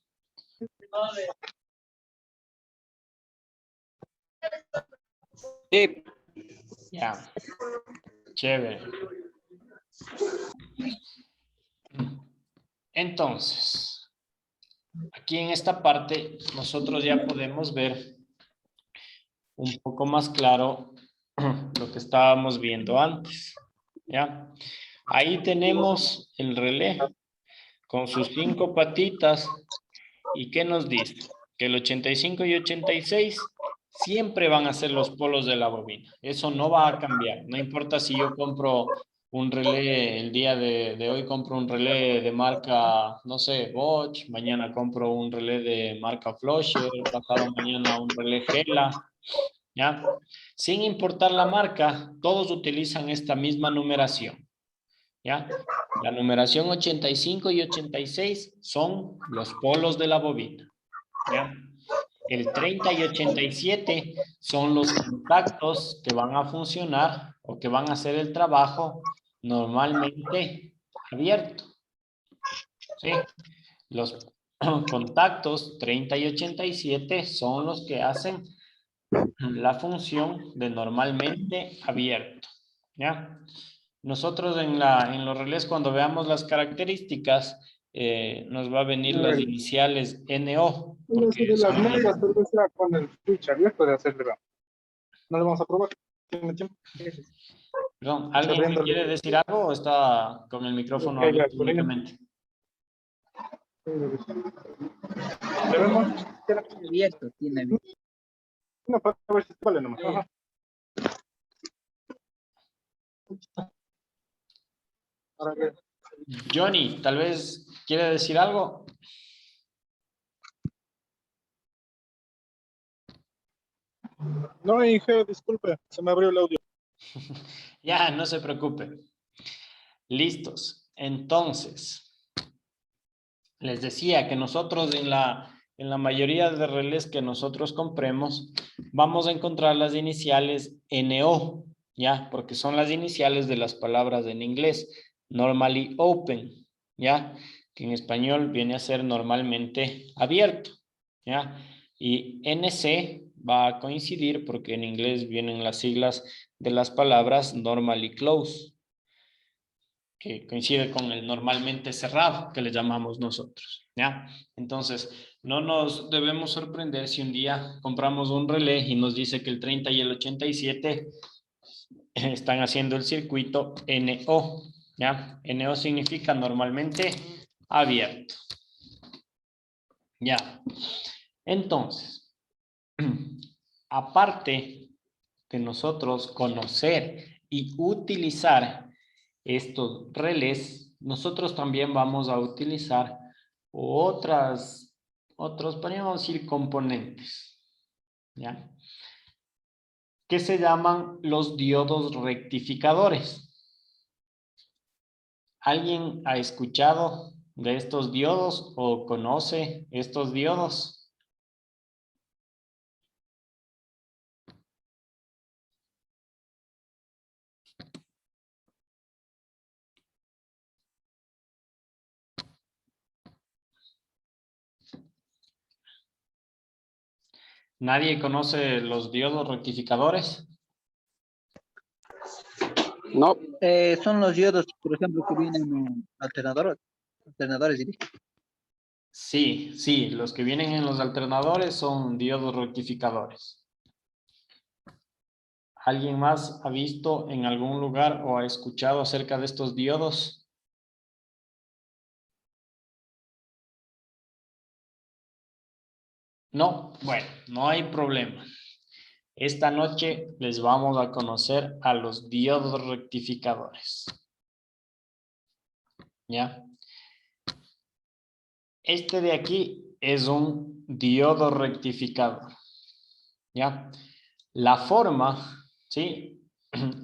Sí. Ya. Chévere. Entonces, aquí en esta parte nosotros ya podemos ver un poco más claro lo que estábamos viendo antes. ¿Ya? Ahí tenemos el relé con sus 5 patitas. ¿Y qué nos dice? Que el 85 y 86 siempre van a ser los polos de la bobina. Eso no va a cambiar. No importa si yo compro un relé, el día de hoy compro un relé de marca, no sé, Bosch, mañana compro un relé de marca Flosher, pasado mañana un relé Gela, ¿ya? Sin importar la marca, todos utilizan esta misma numeración, ¿ya? La numeración 85 y 86 son los polos de la bobina, ¿ya? El 30 y 87 son los contactos que van a funcionar o que van a hacer el trabajo normalmente abierto, ¿sí? Los contactos 30 y 87 son los que hacen la función de normalmente abierto, ¿ya? Nosotros en los relés, cuando veamos las características, nos va a venir las iniciales NO. Uno Porque de las son medias, tal vez sea con el switch abierto de hacerle. No lo vamos a probar. ¿Tiene tiempo? Perdón, ¿alguien me Abriendo el- quiere decir algo o está con el micrófono Ok, ya, abierto por ahí. únicamente? Debemos. Abierto, tiene abierto. No, para ver si vale nomás. Ajá. Ahora bien. Johnny, tal vez quiere decir algo. No, Inge, disculpe, se me abrió el audio. Ya, no se preocupe. Listos. Entonces, les decía que nosotros en la mayoría de relés que nosotros compremos, vamos a encontrar las iniciales NO, ¿ya? Porque son las iniciales de las palabras en inglés. Normally open, ¿ya? Que en español viene a ser normalmente abierto, ¿ya? Y NC va a coincidir porque en inglés vienen las siglas de las palabras normally close, que coincide con el normalmente cerrado que le llamamos nosotros, ¿ya? Entonces, no nos debemos sorprender si un día compramos un relé y nos dice que el 30 y el 87 están haciendo el circuito NO, ¿ya? NO significa normalmente abierto. Ya. Entonces, aparte de nosotros conocer y utilizar estos relés, nosotros también vamos a utilizar otros, podríamos decir, componentes, ¿ya? Que se llaman los diodos rectificadores. ¿Alguien ha escuchado de estos diodos o conoce estos diodos? ¿Nadie conoce los diodos rectificadores? No, Son los diodos, por ejemplo, que vienen en alternadores, diría. Sí, sí, los que vienen en los alternadores son diodos rectificadores. ¿Alguien más ha visto en algún lugar o ha escuchado acerca de estos diodos? No, bueno, no hay problema. Esta noche les vamos a conocer a los diodos rectificadores. ¿Ya? Este de aquí es un diodo rectificador. ¿Ya? La forma, ¿sí?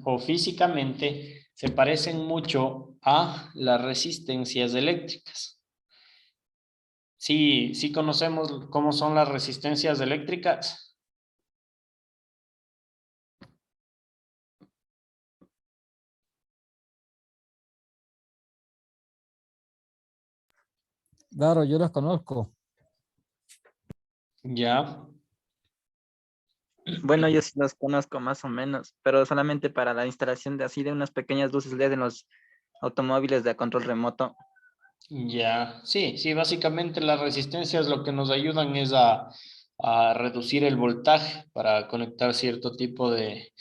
O físicamente se parecen mucho a las resistencias eléctricas. Sí, sí conocemos cómo son las resistencias eléctricas. Claro, yo las conozco. Ya. Bueno, yo sí los conozco más o menos, pero solamente para la instalación de así de unas pequeñas luces LED en los automóviles de control remoto. Ya, sí, sí, básicamente las resistencias lo que nos ayudan es a reducir el voltaje para conectar cierto tipo de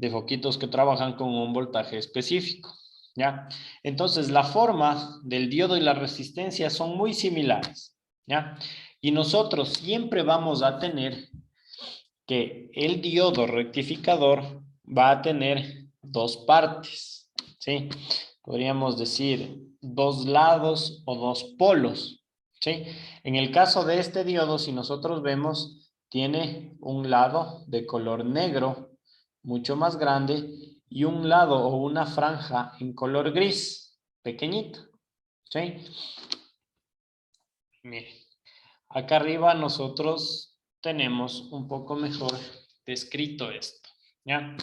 foquitos que trabajan con un voltaje específico, ¿ya? Entonces, la forma del diodo y la resistencia son muy similares, ¿ya? Y nosotros siempre vamos a tener que el diodo rectificador va a tener dos partes, ¿sí? Podríamos decir dos lados o dos polos, ¿sí? En el caso de este diodo, si nosotros vemos, tiene un lado de color negro, mucho más grande, y un lado o una franja en color gris, pequeñito, ¿sí? Miren, acá arriba nosotros tenemos un poco mejor descrito esto, ¿ya?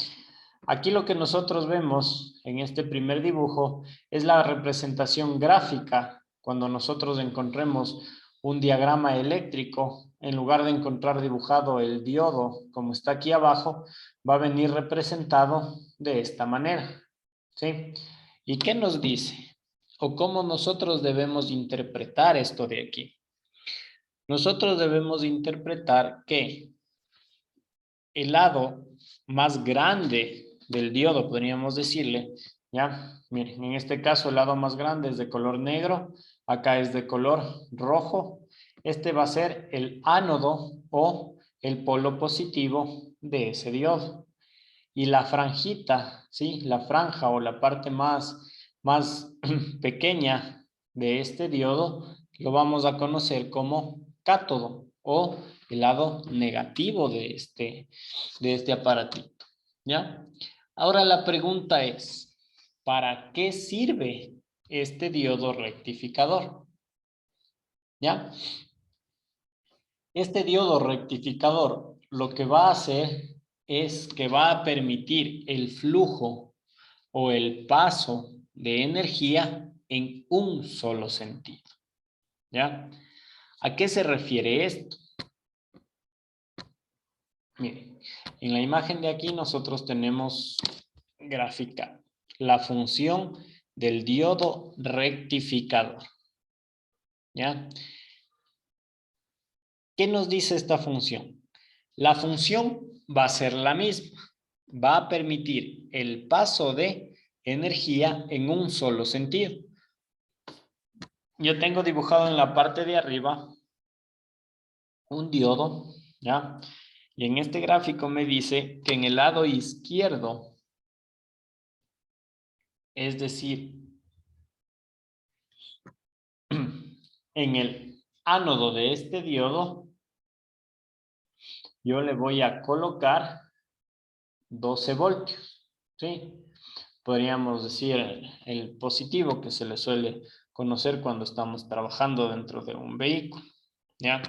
Aquí lo que nosotros vemos en este primer dibujo es la representación gráfica. Cuando nosotros encontremos un diagrama eléctrico, en lugar de encontrar dibujado el diodo como está aquí abajo, va a venir representado de esta manera, ¿sí? ¿Y qué nos dice? ¿O cómo nosotros debemos interpretar esto de aquí? Nosotros debemos interpretar que el lado más grande del diodo, podríamos decirle, ¿ya? Miren, en este caso el lado más grande es de color negro, acá es de color rojo. Este va a ser el ánodo o el polo positivo de ese diodo. Y la franjita, ¿sí? La franja o la parte más pequeña de este diodo lo vamos a conocer como cátodo o el lado negativo de este aparatito, ¿ya? Ahora la pregunta es, ¿para qué sirve este diodo rectificador? ¿Ya? Este diodo rectificador lo que va a hacer es que va a permitir el flujo o el paso de energía en un solo sentido, ¿ya? ¿A qué se refiere esto? Miren, en la imagen de aquí nosotros tenemos gráfica la función del diodo rectificador, ¿ya? ¿Qué nos dice esta función? La función va a ser la misma, va a permitir el paso de energía en un solo sentido. Yo tengo dibujado en la parte de arriba un diodo, ¿ya? Y en este gráfico me dice que en el lado izquierdo, es decir, en el ánodo de este diodo, yo le voy a colocar 12 voltios, ¿sí? Podríamos decir el positivo que se le suele conocer cuando estamos trabajando dentro de un vehículo, ¿ya?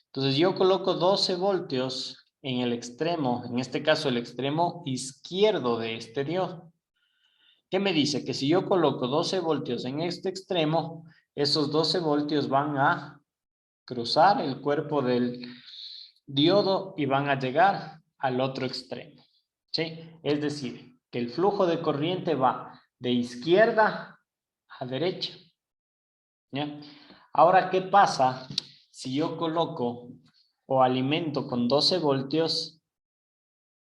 Entonces yo coloco 12 voltios en el extremo, en este caso el extremo izquierdo de este diodo. ¿Qué me dice? Que si yo coloco 12 voltios en este extremo, esos 12 voltios van a cruzar el cuerpo del diodo y van a llegar al otro extremo, ¿sí? Es decir, que el flujo de corriente va de izquierda a derecha, ¿ya? Ahora, ¿qué pasa si yo coloco o alimento con 12 voltios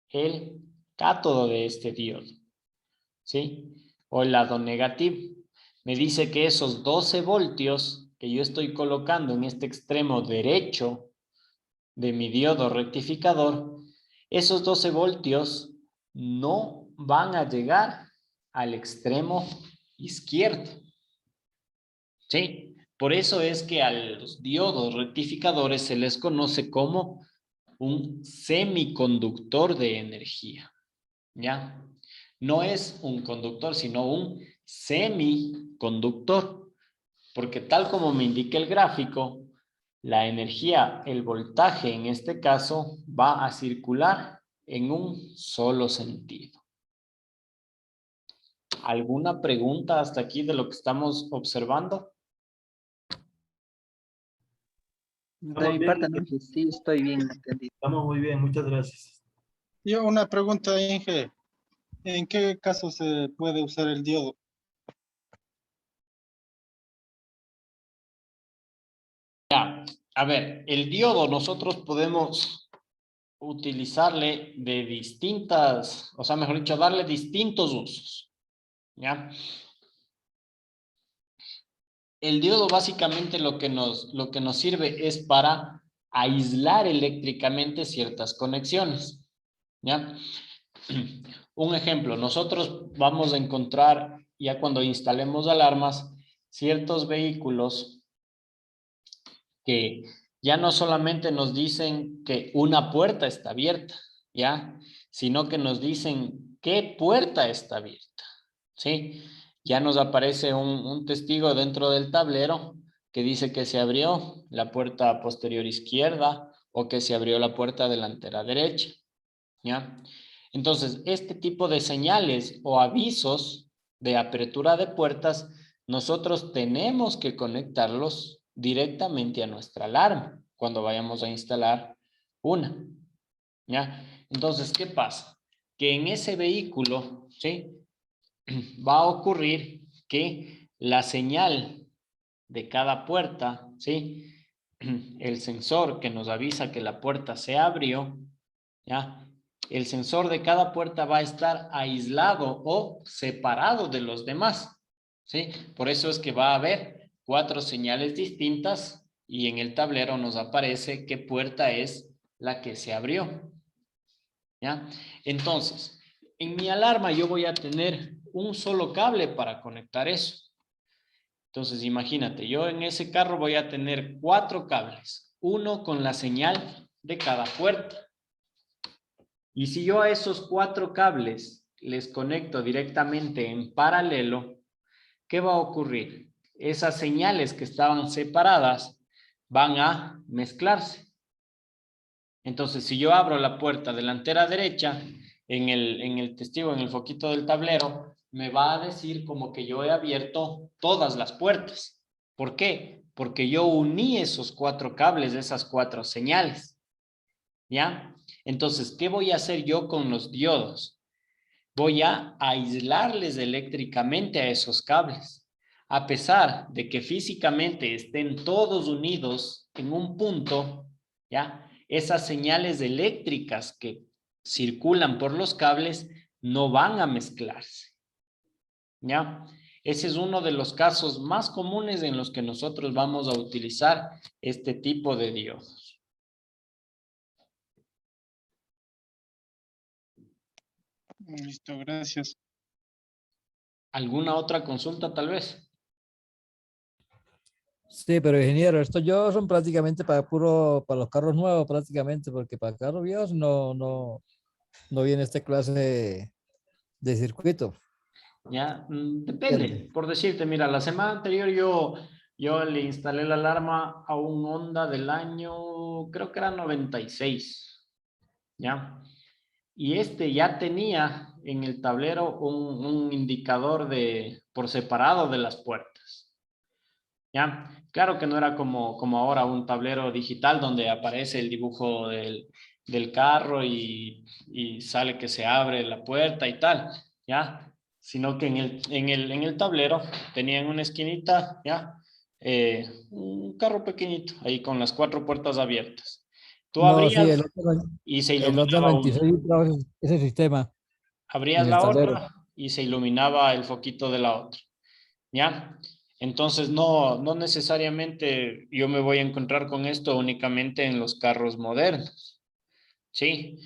el cátodo de este diodo, ¿sí? O el lado negativo? Me dice que esos 12 voltios que yo estoy colocando en este extremo derecho de mi diodo rectificador, esos 12 voltios no van a llegar al extremo izquierdo, ¿sí? Por eso es que a los diodos rectificadores se les conoce como un semiconductor de energía, ¿ya? No es un conductor, sino un semiconductor, porque tal como me indica el gráfico, la energía, el voltaje en este caso, va a circular en un solo sentido. ¿Alguna pregunta hasta aquí de lo que estamos observando? De mi parte, no, sí, estoy bien entendido. Estamos muy bien, muchas gracias. Yo una pregunta, Inge. ¿En qué caso se puede usar el diodo? Ya, a ver, el diodo nosotros podemos utilizarle de distintas, o sea, mejor dicho, darle distintos usos, ¿ya? El diodo básicamente lo que nos sirve es para aislar eléctricamente ciertas conexiones, ¿ya? Un ejemplo, nosotros vamos a encontrar, ya cuando instalemos alarmas, ciertos vehículos que ya no solamente nos dicen que una puerta está abierta, ¿ya? Sino que nos dicen qué puerta está abierta, ¿sí? Ya nos aparece un testigo dentro del tablero que dice que se abrió la puerta posterior izquierda o que se abrió la puerta delantera derecha, ¿ya? Entonces, este tipo de señales o avisos de apertura de puertas, nosotros tenemos que conectarlos directamente a nuestra alarma cuando vayamos a instalar una, ¿ya? Entonces, ¿qué pasa? Que en ese vehículo, ¿sí? Va a ocurrir que la señal de cada puerta, ¿sí? El sensor que nos avisa que la puerta se abrió, ¿ya? El sensor de cada puerta va a estar aislado o separado de los demás, ¿sí? Por eso es que va a haber 4 señales distintas y en el tablero nos aparece qué puerta es la que se abrió, ¿ya? Entonces, en mi alarma yo voy a tener un solo cable para conectar eso. Entonces, imagínate, yo en ese carro voy a tener 4 cables, uno con la señal de cada puerta. Y si yo a esos 4 cables les conecto directamente en paralelo, ¿qué va a ocurrir? Esas señales que estaban separadas van a mezclarse. Entonces, si yo abro la puerta delantera derecha, en el testigo, en el foquito del tablero, me va a decir como que yo he abierto todas las puertas. ¿Por qué? Porque yo uní esos 4 cables, esas 4 señales. ¿Ya? Entonces, ¿qué voy a hacer yo con los diodos? Voy a aislarles eléctricamente a esos cables. A pesar de que físicamente estén todos unidos en un punto, ¿ya? Esas señales eléctricas que circulan por los cables no van a mezclarse, ¿ya? Ese es uno de los casos más comunes en los que nosotros vamos a utilizar este tipo de diodos. Listo, gracias. ¿Alguna otra consulta tal vez? Sí, pero ingeniero, estos yo son prácticamente para para los carros nuevos prácticamente, porque para carros viejos no viene esta clase de circuito. Ya, depende. Por decirte, mira, la semana anterior yo le instalé la alarma a un Honda del año, creo que era 96, ¿ya? Y este ya tenía en el tablero un indicador por separado de las puertas, ¿ya? Claro que no era como ahora un tablero digital donde aparece el dibujo del carro y sale que se abre la puerta y tal, ¿ya? Sino que en el tablero tenía en una esquinita, ¿ya? Un carro pequeñito, ahí con las 4 puertas abiertas. Tú No, sí, abrías y se el Honda iluminaba una. 96 trae ese sistema Abrías en el la tablero. otra y se iluminaba el foquito de la otra, ¿ya? Entonces no necesariamente yo me voy a encontrar con esto únicamente en los carros modernos, ¿sí?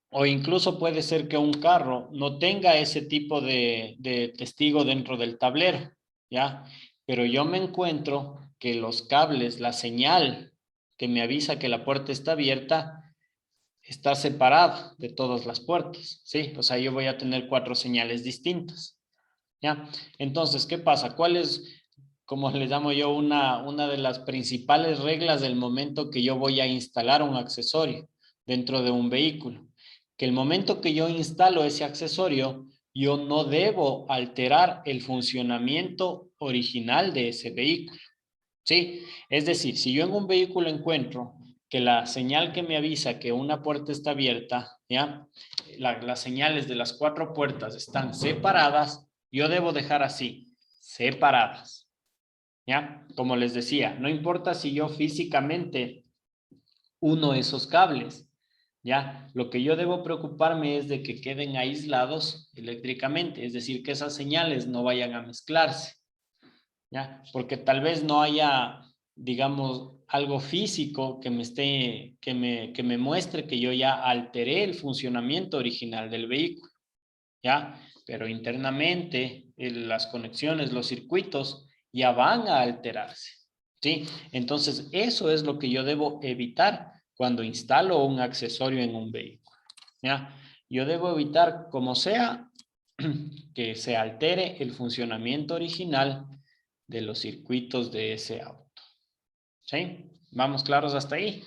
O incluso puede ser que un carro no tenga ese tipo de testigo dentro del tablero, ¿ya? Pero yo me encuentro que los cables, la señal que me avisa que la puerta está abierta, está separado de todas las puertas, ¿sí? O sea, yo voy a tener 4 señales distintas, ¿ya? Entonces, ¿qué pasa? ¿Cuál es, como le llamo yo, una de las principales reglas del momento que yo voy a instalar un accesorio dentro de un vehículo? Que el momento que yo instalo ese accesorio, yo no debo alterar el funcionamiento original de ese vehículo, ¿sí? Es decir, si yo en un vehículo encuentro que la señal que me avisa que una puerta está abierta, ¿ya? Las señales de las 4 puertas están separadas, yo debo dejar así, separadas, ¿ya? Como les decía, no importa si yo físicamente uno esos cables, ¿ya? Lo que yo debo preocuparme es de que queden aislados eléctricamente, es decir, que esas señales no vayan a mezclarse, ¿ya? Porque tal vez no haya, digamos, algo físico que me muestre que yo ya alteré el funcionamiento original del vehículo, ¿ya? Pero internamente las conexiones, los circuitos ya van a alterarse, ¿sí? Entonces, eso es lo que yo debo evitar cuando instalo un accesorio en un vehículo, ¿ya? Yo debo evitar, como sea, que se altere el funcionamiento original de los circuitos de ese auto. ¿Sí? ¿Vamos claros hasta ahí?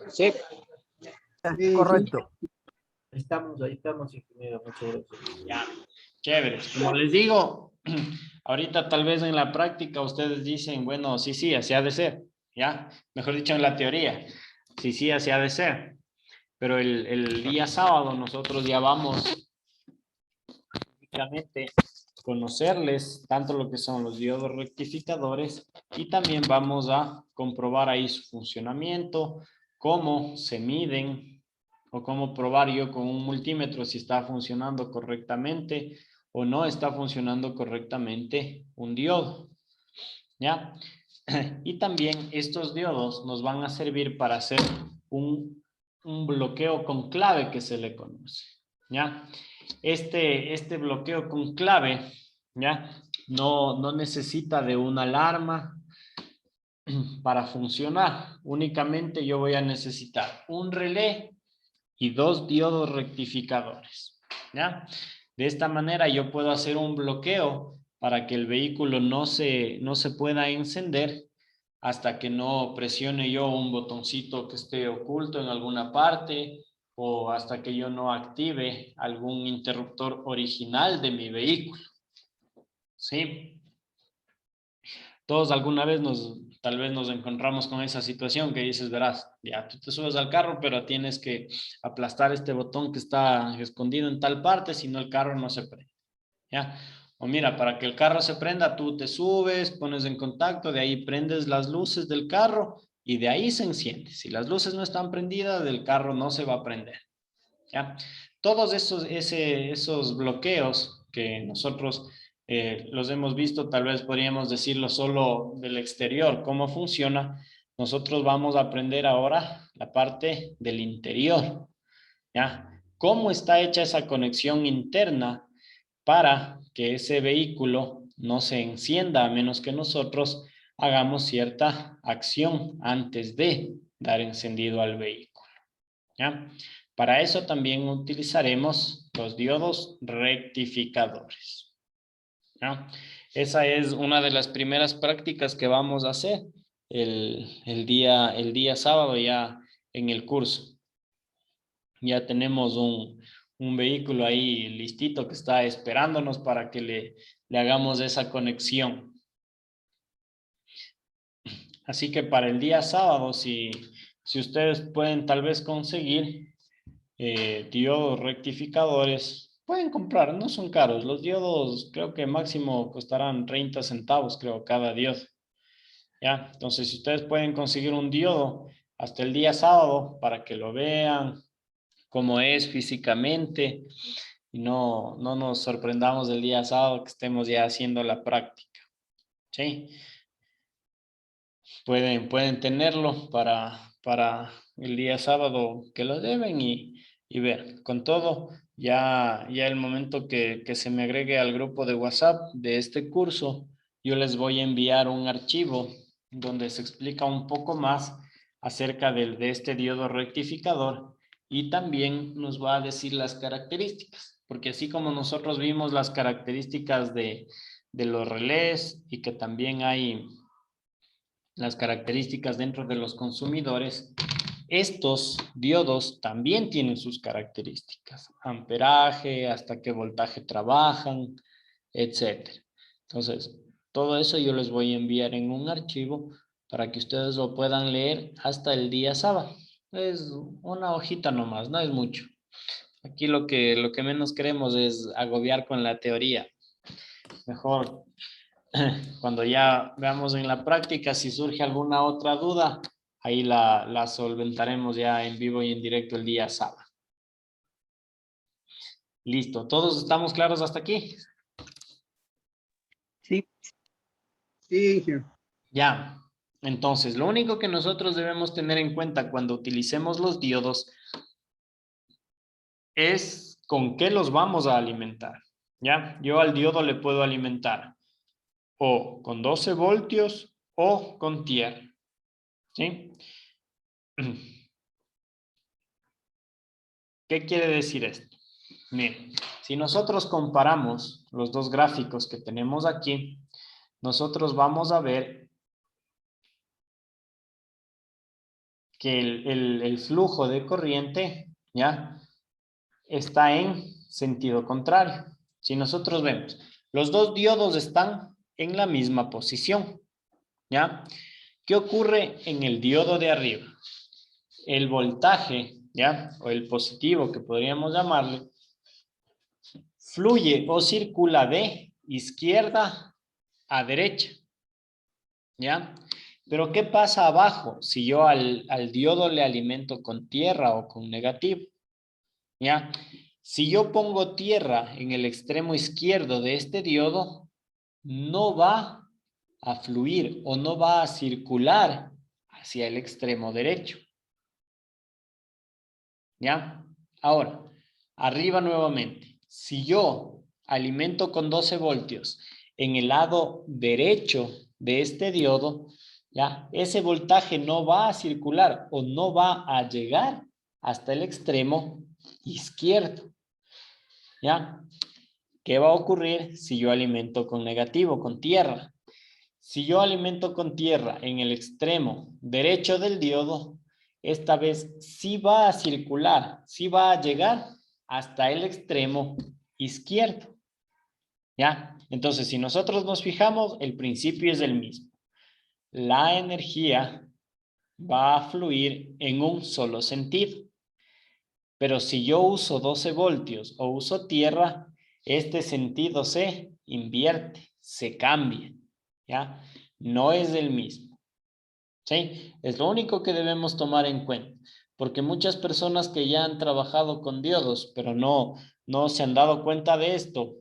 Sí. Correcto. Ahí estamos, ingeniero. Muchas gracias. Ya, chévere. Como les digo, ahorita tal vez en la práctica ustedes dicen, bueno, sí, así ha de ser. ¿Ya? Mejor dicho, en la teoría. Sí, así ha de ser. Pero el día sábado nosotros ya vamos prácticamente conocerles tanto lo que son los diodos rectificadores y también vamos a comprobar ahí su funcionamiento, cómo se miden o cómo probar yo con un multímetro si está funcionando correctamente o no está funcionando correctamente un diodo. ¿Ya? Y también estos diodos nos van a servir para hacer un bloqueo con clave que se le conoce. ¿Ya? Este bloqueo con clave, ¿ya? No necesita de una alarma para funcionar. Únicamente yo voy a necesitar un relé y 2 diodos rectificadores, ¿ya? De esta manera yo puedo hacer un bloqueo para que el vehículo no se pueda encender hasta que no presione yo un botoncito que esté oculto en alguna parte o hasta que yo no active algún interruptor original de mi vehículo. ¿Sí? Todos alguna vez tal vez nos encontramos con esa situación que dices, verás, ya tú te subes al carro, pero tienes que aplastar este botón que está escondido en tal parte, si no el carro no se prende. ¿Ya? O mira, para que el carro se prenda, tú te subes, pones en contacto, de ahí prendes las luces del carro y de ahí se enciende. Si las luces no están prendidas, el carro no se va a prender. ¿Ya? Todos esos bloqueos que nosotros los hemos visto, tal vez podríamos decirlo solo del exterior, cómo funciona. Nosotros vamos a aprender ahora la parte del interior. ¿Ya? ¿Cómo está hecha esa conexión interna para que ese vehículo no se encienda a menos que nosotros hagamos cierta acción antes de dar encendido al vehículo? ¿Ya? Para eso también utilizaremos los diodos rectificadores. ¿Ya? Esa es una de las primeras prácticas que vamos a hacer el día sábado ya en el curso. Ya tenemos un vehículo ahí listito que está esperándonos para que le hagamos esa conexión. Así que para el día sábado, si ustedes pueden tal vez conseguir diodos rectificadores, pueden comprar, no son caros. Los diodos creo que máximo costarán 30 centavos, creo, cada diodo. ¿Ya? Entonces, si ustedes pueden conseguir un diodo hasta el día sábado para que lo vean cómo es físicamente y no nos sorprendamos el día sábado que estemos ya haciendo la práctica. ¿Sí? Pueden tenerlo para el día sábado que lo deben y ver. Con todo, ya el momento que se me agregue al grupo de WhatsApp de este curso, yo les voy a enviar un archivo donde se explica un poco más acerca de este diodo rectificador y también nos va a decir las características, porque así como nosotros vimos las características de los relés y que también hay las características dentro de los consumidores, estos diodos también tienen sus características, amperaje, hasta qué voltaje trabajan, etc. Entonces, todo eso yo les voy a enviar en un archivo para que ustedes lo puedan leer hasta el día sábado. Es una hojita nomás, no es mucho. Aquí lo que menos queremos es agobiar con la teoría. Mejor cuando ya veamos en la práctica si surge alguna otra duda, ahí la solventaremos ya en vivo y en directo el día sábado. Listo, ¿todos estamos claros hasta aquí? Sí. Sí, ingeniero. Ya. Entonces, lo único que nosotros debemos tener en cuenta cuando utilicemos los diodos es con qué los vamos a alimentar. ¿Ya? Yo al diodo le puedo alimentar o con 12 voltios o con tierra. ¿Sí? ¿Qué quiere decir esto? Miren, si nosotros comparamos los dos gráficos que tenemos aquí, nosotros vamos a ver que el flujo de corriente, ¿ya? Está en sentido contrario. Si nosotros vemos, los dos diodos están en la misma posición, ¿ya? ¿Qué ocurre en el diodo de arriba? El voltaje, ¿ya? O el positivo, que podríamos llamarle, fluye o circula de izquierda a derecha, ¿ya? Pero ¿qué pasa abajo si yo al diodo le alimento con tierra o con negativo? ¿Ya? Si yo pongo tierra en el extremo izquierdo de este diodo, no va a fluir o no va a circular hacia el extremo derecho. ¿Ya? Ahora, arriba nuevamente. Si yo alimento con 12 voltios en el lado derecho de este diodo, ¿ya? Ese voltaje no va a circular o no va a llegar hasta el extremo izquierdo. ¿Ya? ¿Qué va a ocurrir si yo alimento con negativo, con tierra? Si yo alimento con tierra en el extremo derecho del diodo, esta vez sí va a circular, sí va a llegar hasta el extremo izquierdo. ¿Ya? Entonces, si nosotros nos fijamos, el principio es el mismo. La energía va a fluir en un solo sentido. Pero si yo uso 12 voltios o uso tierra, este sentido se invierte, se cambia, ¿ya? No es el mismo, ¿sí? Es lo único que debemos tomar en cuenta, porque muchas personas que ya han trabajado con diodos, pero no se han dado cuenta de esto,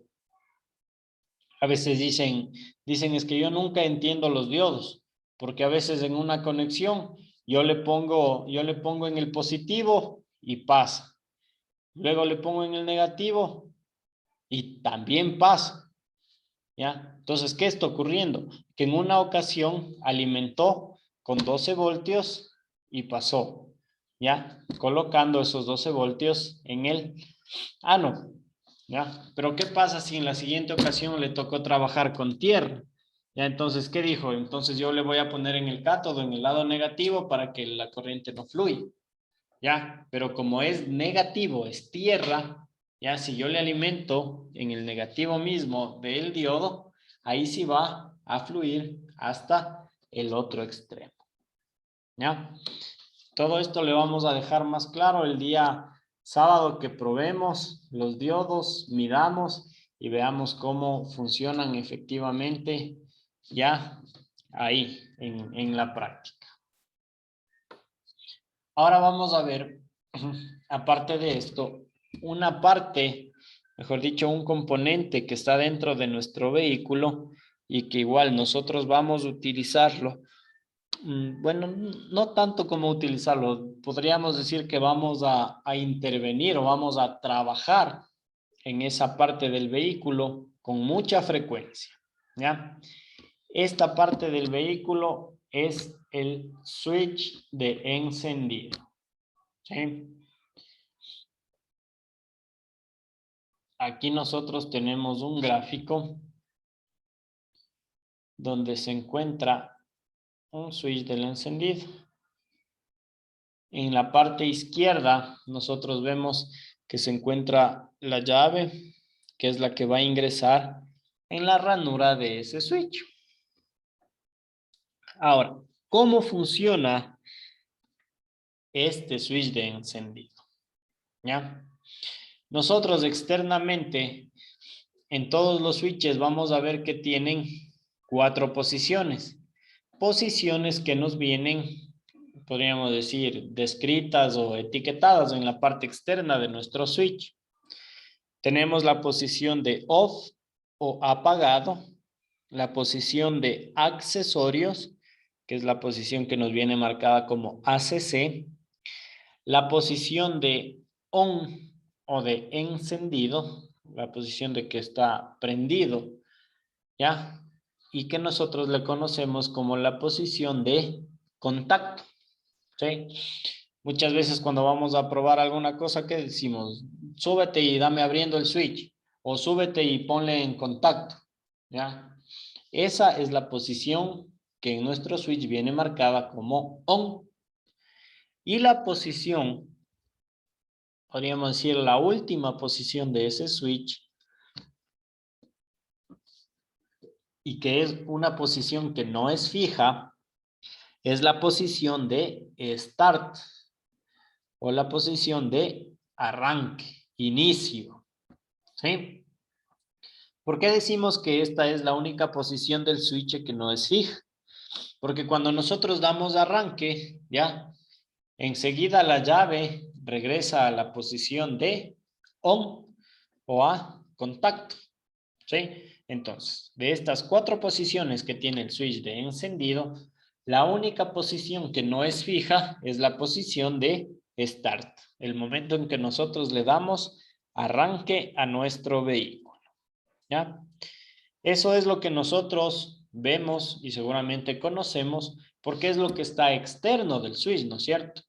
a veces dicen es que yo nunca entiendo los diodos, porque a veces en una conexión yo le pongo en el positivo y pasa. Luego le pongo en el negativo y también pasa, ¿ya? Entonces, ¿qué está ocurriendo? Que en una ocasión alimentó con 12 voltios y pasó, ¿ya? Colocando esos 12 voltios en el ánodo, ¿ya? Pero ¿qué pasa si en la siguiente ocasión le tocó trabajar con tierra? ¿Ya? Entonces, ¿qué dijo? Entonces yo le voy a poner en el cátodo, en el lado negativo, para que la corriente no fluya. ¿Ya? Pero como es negativo, es tierra, ¿ya? Si yo le alimento en el negativo mismo del diodo, ahí sí va a fluir hasta el otro extremo, ¿ya? Todo esto le vamos a dejar más claro el día sábado que probemos los diodos, midamos y veamos cómo funcionan efectivamente ya ahí en la práctica. Ahora vamos a ver, aparte de esto, una parte, mejor dicho, un componente que está dentro de nuestro vehículo y que igual nosotros vamos a utilizarlo. Bueno, no tanto como utilizarlo, podríamos decir que vamos a intervenir o vamos a trabajar en esa parte del vehículo con mucha frecuencia, ¿ya? Esta parte del vehículo es el switch de encendido. ¿Sí? Aquí nosotros tenemos un gráfico donde se encuentra un switch del encendido. En la parte izquierda nosotros vemos que se encuentra la llave, que es la que va a ingresar en la ranura de ese switch. Ahora, ¿cómo funciona este switch de encendido? ¿Ya? Nosotros externamente, en todos los switches vamos a ver que tienen 4 posiciones. Posiciones que nos vienen, podríamos decir, descritas o etiquetadas en la parte externa de nuestro switch. Tenemos la posición de off o apagado, la posición de accesorios, que es la posición que nos viene marcada como ACC, la posición de on o de encendido, la posición de que está prendido, ¿ya? Y que nosotros le conocemos como la posición de contacto, ¿sí? Muchas veces cuando vamos a probar alguna cosa, ¿qué decimos? Súbete y dame abriendo el switch, o súbete y ponle en contacto, ¿ya? Esa es la posición que en nuestro switch viene marcada como on. Y la posición, podríamos decir la última posición de ese switch, y que es una posición que no es fija, es la posición de start o la posición de arranque, inicio, ¿sí? ¿Por qué decimos que esta es la única posición del switch que no es fija? Porque cuando nosotros damos arranque, ¿ya? Enseguida la llave regresa a la posición de on o a contacto, ¿sí? Entonces, de estas 4 posiciones que tiene el switch de encendido, la única posición que no es fija es la posición de start, el momento en que nosotros le damos arranque a nuestro vehículo, ¿ya? Eso es lo que nosotros vemos y seguramente conocemos porque es lo que está externo del switch, ¿no es cierto?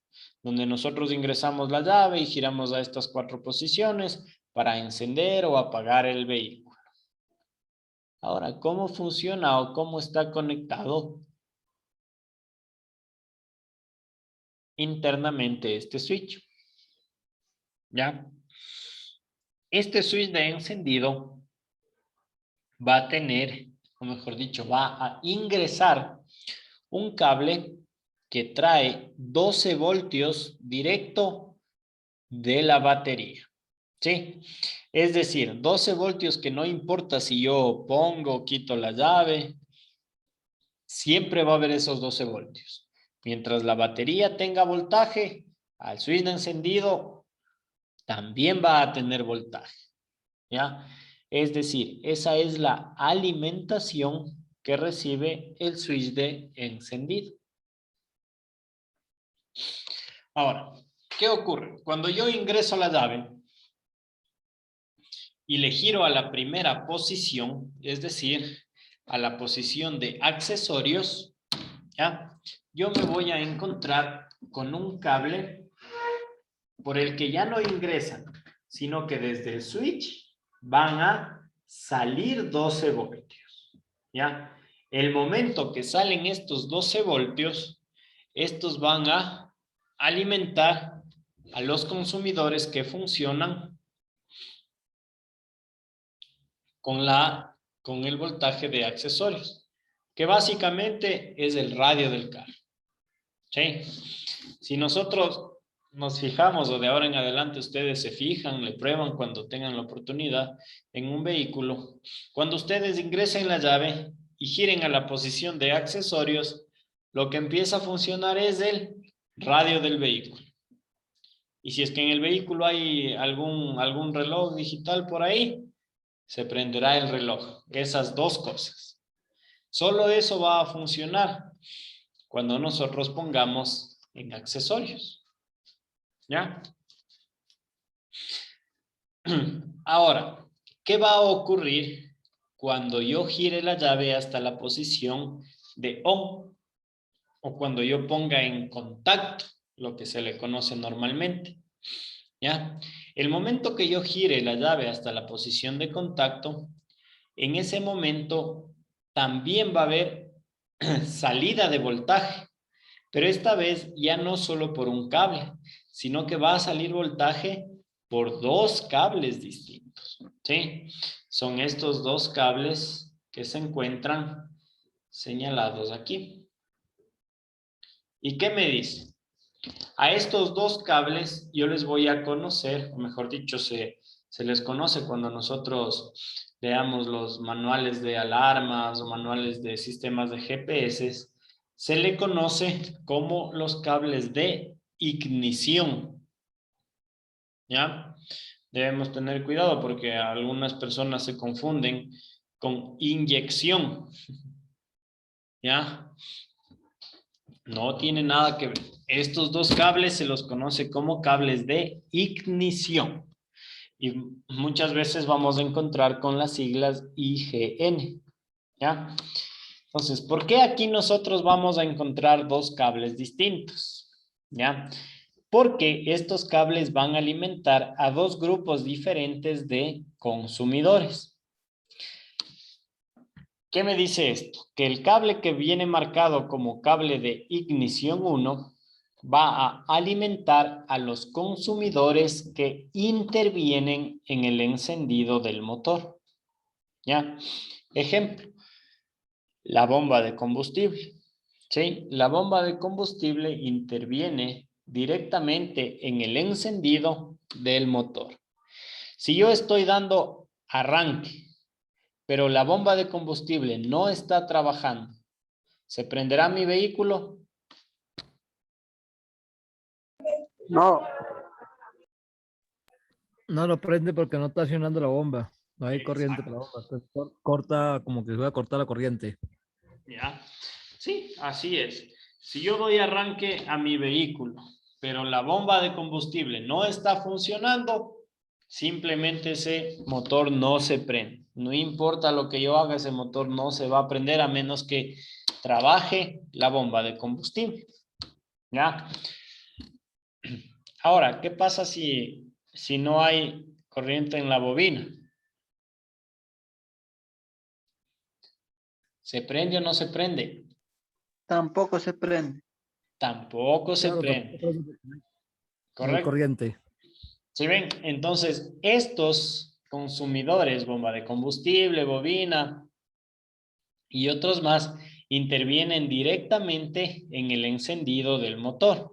Donde nosotros ingresamos la llave y giramos a estas 4 posiciones para encender o apagar el vehículo. Ahora, ¿cómo funciona o cómo está conectado internamente este switch? ¿Ya? Este switch de encendido va a tener, o mejor dicho, va a ingresar un cable que trae 12 voltios directo de la batería, ¿sí? Es decir, 12 voltios que no importa si yo pongo o quito la llave, siempre va a haber esos 12 voltios. Mientras la batería tenga voltaje, al switch de encendido también va a tener voltaje, ¿ya? Es decir, esa es la alimentación que recibe el switch de encendido. Ahora, ¿qué ocurre? Cuando yo ingreso la llave y le giro a la primera posición, es decir, a la posición de accesorios, ¿ya? Yo me voy a encontrar con un cable por el que ya no ingresan, sino que desde el switch van a salir 12 voltios, ¿ya? El momento que salen estos 12 voltios, estos van a alimentar a los consumidores que funcionan con el voltaje de accesorios, que básicamente es el radio del carro, ¿sí? Si nosotros nos fijamos, o de ahora en adelante ustedes se fijan, le prueban cuando tengan la oportunidad en un vehículo, cuando ustedes ingresen la llave y giren a la posición de accesorios, lo que empieza a funcionar es el radio del vehículo. Y si es que en el vehículo hay algún reloj digital por ahí, se prenderá el reloj. Esas 2 cosas. Solo eso va a funcionar cuando nosotros pongamos en accesorios, ¿ya? Ahora, ¿qué va a ocurrir cuando yo gire la llave hasta la posición de on? O cuando yo ponga en contacto, lo que se le conoce normalmente, ¿ya? El momento que yo gire la llave hasta la posición de contacto, en ese momento también va a haber salida de voltaje, pero esta vez ya no solo por un cable, sino que va a salir voltaje por 2 cables distintos, ¿sí? Son estos 2 cables que se encuentran señalados aquí. ¿Y qué me dice? A estos 2 cables yo les voy a conocer, o mejor dicho, se les conoce cuando nosotros leamos los manuales de alarmas o manuales de sistemas de GPS, se le conoce como los cables de ignición, ¿ya? Debemos tener cuidado porque algunas personas se confunden con inyección. ¿Ya? No tiene nada que ver. Estos dos cables se los conoce como cables de ignición. Y muchas veces vamos a encontrar con las siglas IGN. ¿Ya? Entonces, ¿por qué aquí nosotros vamos a encontrar dos cables distintos? ¿Ya? Porque estos cables van a alimentar a dos grupos diferentes de consumidores. ¿Qué me dice esto? Que el cable que viene marcado como cable de ignición 1 va a alimentar a los consumidores que intervienen en el encendido del motor. ¿Ya? Ejemplo, la bomba de combustible. ¿Sí? La bomba de combustible interviene directamente en el encendido del motor. Si yo estoy dando arranque, pero la bomba de combustible no está trabajando, ¿se prenderá mi vehículo? No. No lo prende porque no está accionando la bomba. No hay corriente para la bomba. Entonces, corta, como que se va a cortar la corriente. ¿Ya? Sí, así es. Si yo doy arranque a mi vehículo, pero la bomba de combustible no está funcionando, simplemente ese motor no se prende. No importa lo que yo haga, ese motor no se va a prender a menos que trabaje la bomba de combustible. ¿Ya? Ahora, ¿qué pasa si no hay corriente en la bobina? ¿Se prende o no se prende? Tampoco se prende. Tampoco se Claro, prende. no hay ¿Correcto? corriente. ¿Sí ven? Entonces, estos consumidores, bomba de combustible, bobina y otros más, intervienen directamente en el encendido del motor.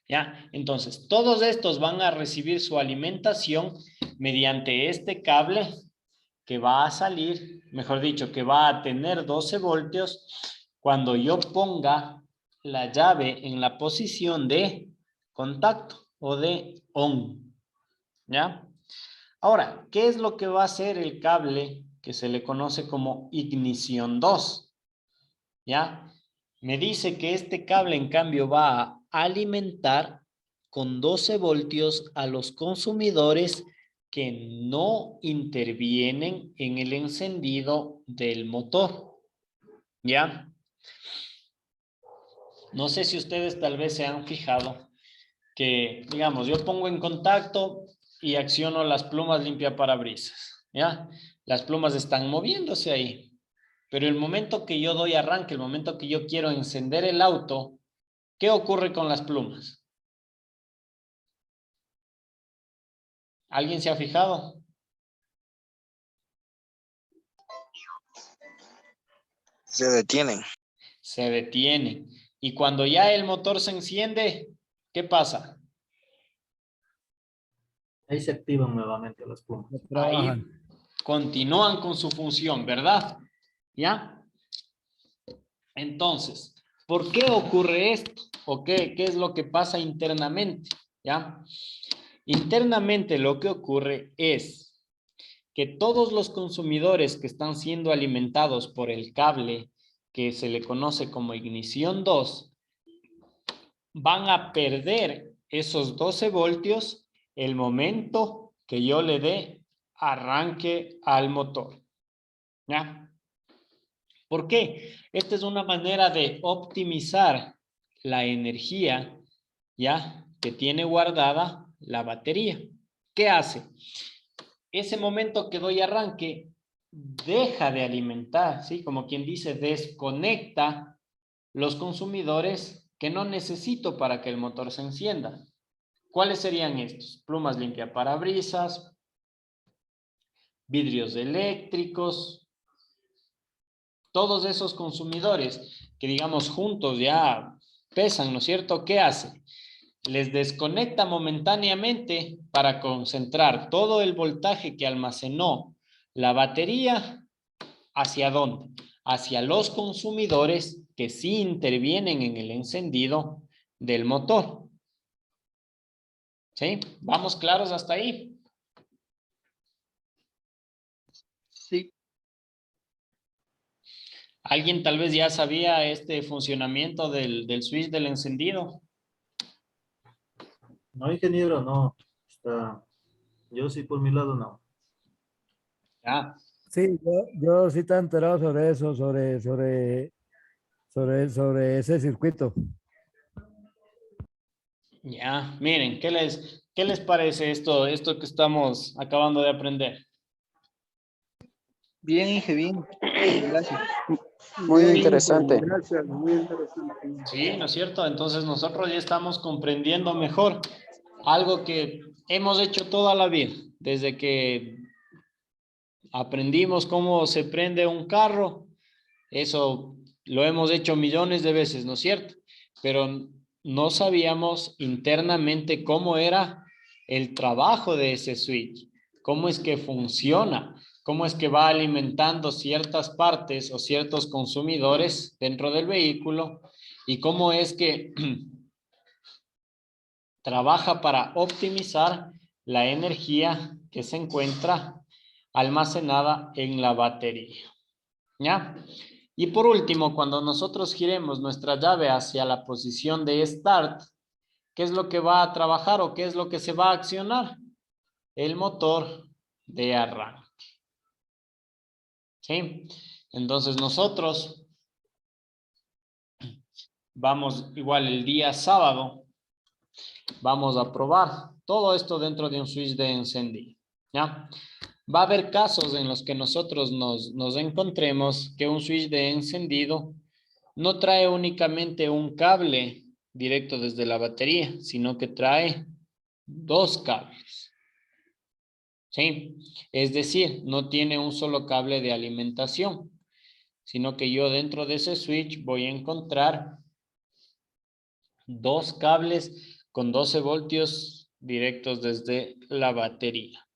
¿Ya? Entonces, todos estos van a recibir su alimentación mediante este cable que va a salir, mejor dicho, que va a tener 12 voltios cuando yo ponga la llave en la posición de contacto o de on. ¿Ya? Ahora, ¿qué es lo que va a hacer el cable que se le conoce como ignición 2? ¿Ya? Me dice que este cable, en cambio, va a alimentar con 12 voltios a los consumidores que no intervienen en el encendido del motor. ¿Ya? No sé si ustedes tal vez se han fijado que, digamos, yo pongo en contacto y acciono las plumas limpiaparabrisas, ¿ya? Las plumas están moviéndose ahí, pero el momento que yo doy arranque, el momento que yo quiero encender el auto, ¿qué ocurre con las plumas? ¿Alguien se ha fijado? Se detienen. Se detienen. Y cuando ya el motor se enciende, ¿qué pasa? Ahí se activan nuevamente las plumas. Ahí continúan con su función, ¿verdad? ¿Ya? Entonces, ¿por qué ocurre esto? ¿O qué es lo que pasa internamente? ¿Ya? Internamente lo que ocurre es que todos los consumidores que están siendo alimentados por el cable que se le conoce como ignición 2 van a perder esos 12 voltios el momento que yo le dé arranque al motor. ¿Ya? ¿Por qué? Esta es una manera de optimizar la energía, ¿ya? Que tiene guardada la batería. ¿Qué hace? Ese momento que doy arranque deja de alimentar, ¿sí? Como quien dice, desconecta los consumidores que no necesito para que el motor se encienda. ¿Cuáles serían estos? Plumas limpiaparabrisas, vidrios eléctricos, todos esos consumidores que, digamos, juntos ya pesan, ¿no es cierto? ¿Qué hace? Les desconecta momentáneamente para concentrar todo el voltaje que almacenó la batería. ¿Hacia dónde? Hacia los consumidores que sí intervienen en el encendido del motor. ¿Sí? ¿Vamos claros hasta ahí? Sí. ¿Alguien tal vez ya sabía este funcionamiento del switch del encendido? No, ingeniero, no. Yo sí por mi lado no. Ya. Sí, yo sí te he enterado sobre eso, sobre ese circuito. Ya, miren, qué les parece esto que estamos acabando de aprender? Bien, Inge, bien. Gracias. Muy Bien, interesante. gracias, muy interesante. Sí, ¿no es cierto? Entonces nosotros ya estamos comprendiendo mejor algo que hemos hecho toda la vida, desde que aprendimos cómo se prende un carro, eso lo hemos hecho millones de veces, ¿no es cierto? Pero no sabíamos internamente cómo era el trabajo de ese switch, cómo es que funciona, cómo es que va alimentando ciertas partes o ciertos consumidores dentro del vehículo y cómo es que trabaja para optimizar la energía que se encuentra almacenada en la batería. ¿Ya? Y por último, cuando nosotros giremos nuestra llave hacia la posición de Start, ¿qué es lo que va a trabajar o qué es lo que se va a accionar? El motor de arranque. ¿Sí? Entonces nosotros vamos igual el día sábado, vamos a probar todo esto dentro de un switch de encendido. ¿Ya? Va a haber casos en los que nosotros nos encontremos que un switch de encendido no trae únicamente un cable directo desde la batería, sino que trae dos cables. ¿Sí? Es decir, no tiene un solo cable de alimentación, sino que yo dentro de ese switch voy a encontrar dos cables con 12 voltios directos desde la batería.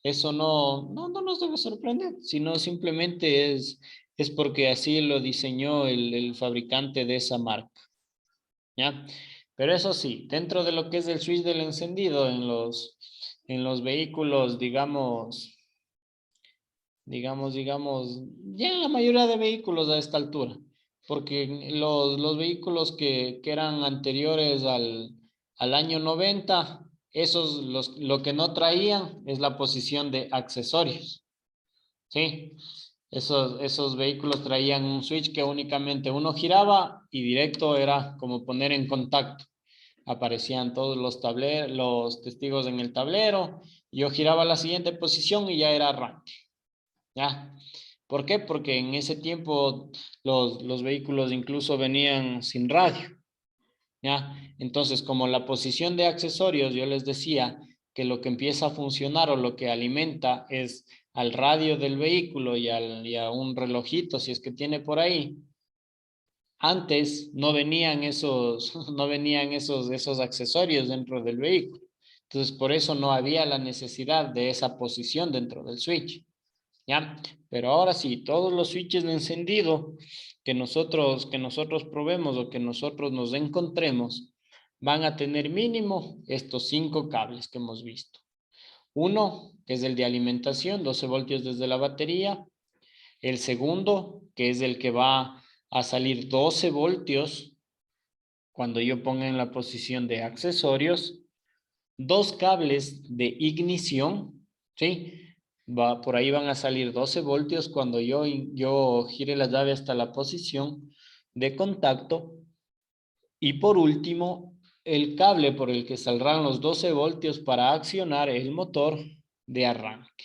Eso no nos debe sorprender, sino simplemente es porque así lo diseñó el fabricante de esa marca. ¿Ya? Pero eso sí, dentro de lo que es el switch del encendido en los vehículos, digamos, ya en la mayoría de vehículos a esta altura, porque los vehículos que eran anteriores al año 90, esos lo que no traían es la posición de accesorios, ¿sí? Esos vehículos traían un switch que únicamente uno giraba y directo era como poner en contacto. Aparecían todos los testigos en el tablero, yo giraba la siguiente posición y ya era arranque. ¿Ya? ¿Por qué? Porque en ese tiempo los vehículos incluso venían sin radio. ¿Ya? Entonces, como la posición de accesorios, yo les decía que lo que empieza a funcionar o lo que alimenta es al radio del vehículo y a un relojito, si es que tiene por ahí. Antes no venían esos accesorios dentro del vehículo. Entonces, por eso no había la necesidad de esa posición dentro del switch. ¿Ya? Pero ahora sí, todos los switches de encendido que nosotros probemos o que nosotros nos encontremos van a tener mínimo estos 5 cables que hemos visto. Uno, que es el de alimentación, 12 voltios desde la batería. El segundo, que es el que va a salir 12 voltios cuando yo ponga en la posición de accesorios. 2 cables de ignición, ¿sí? Por ahí van a salir 12 voltios cuando yo gire la llave hasta la posición de contacto. Y por último, el cable por el que saldrán los 12 voltios para accionar el motor de arranque.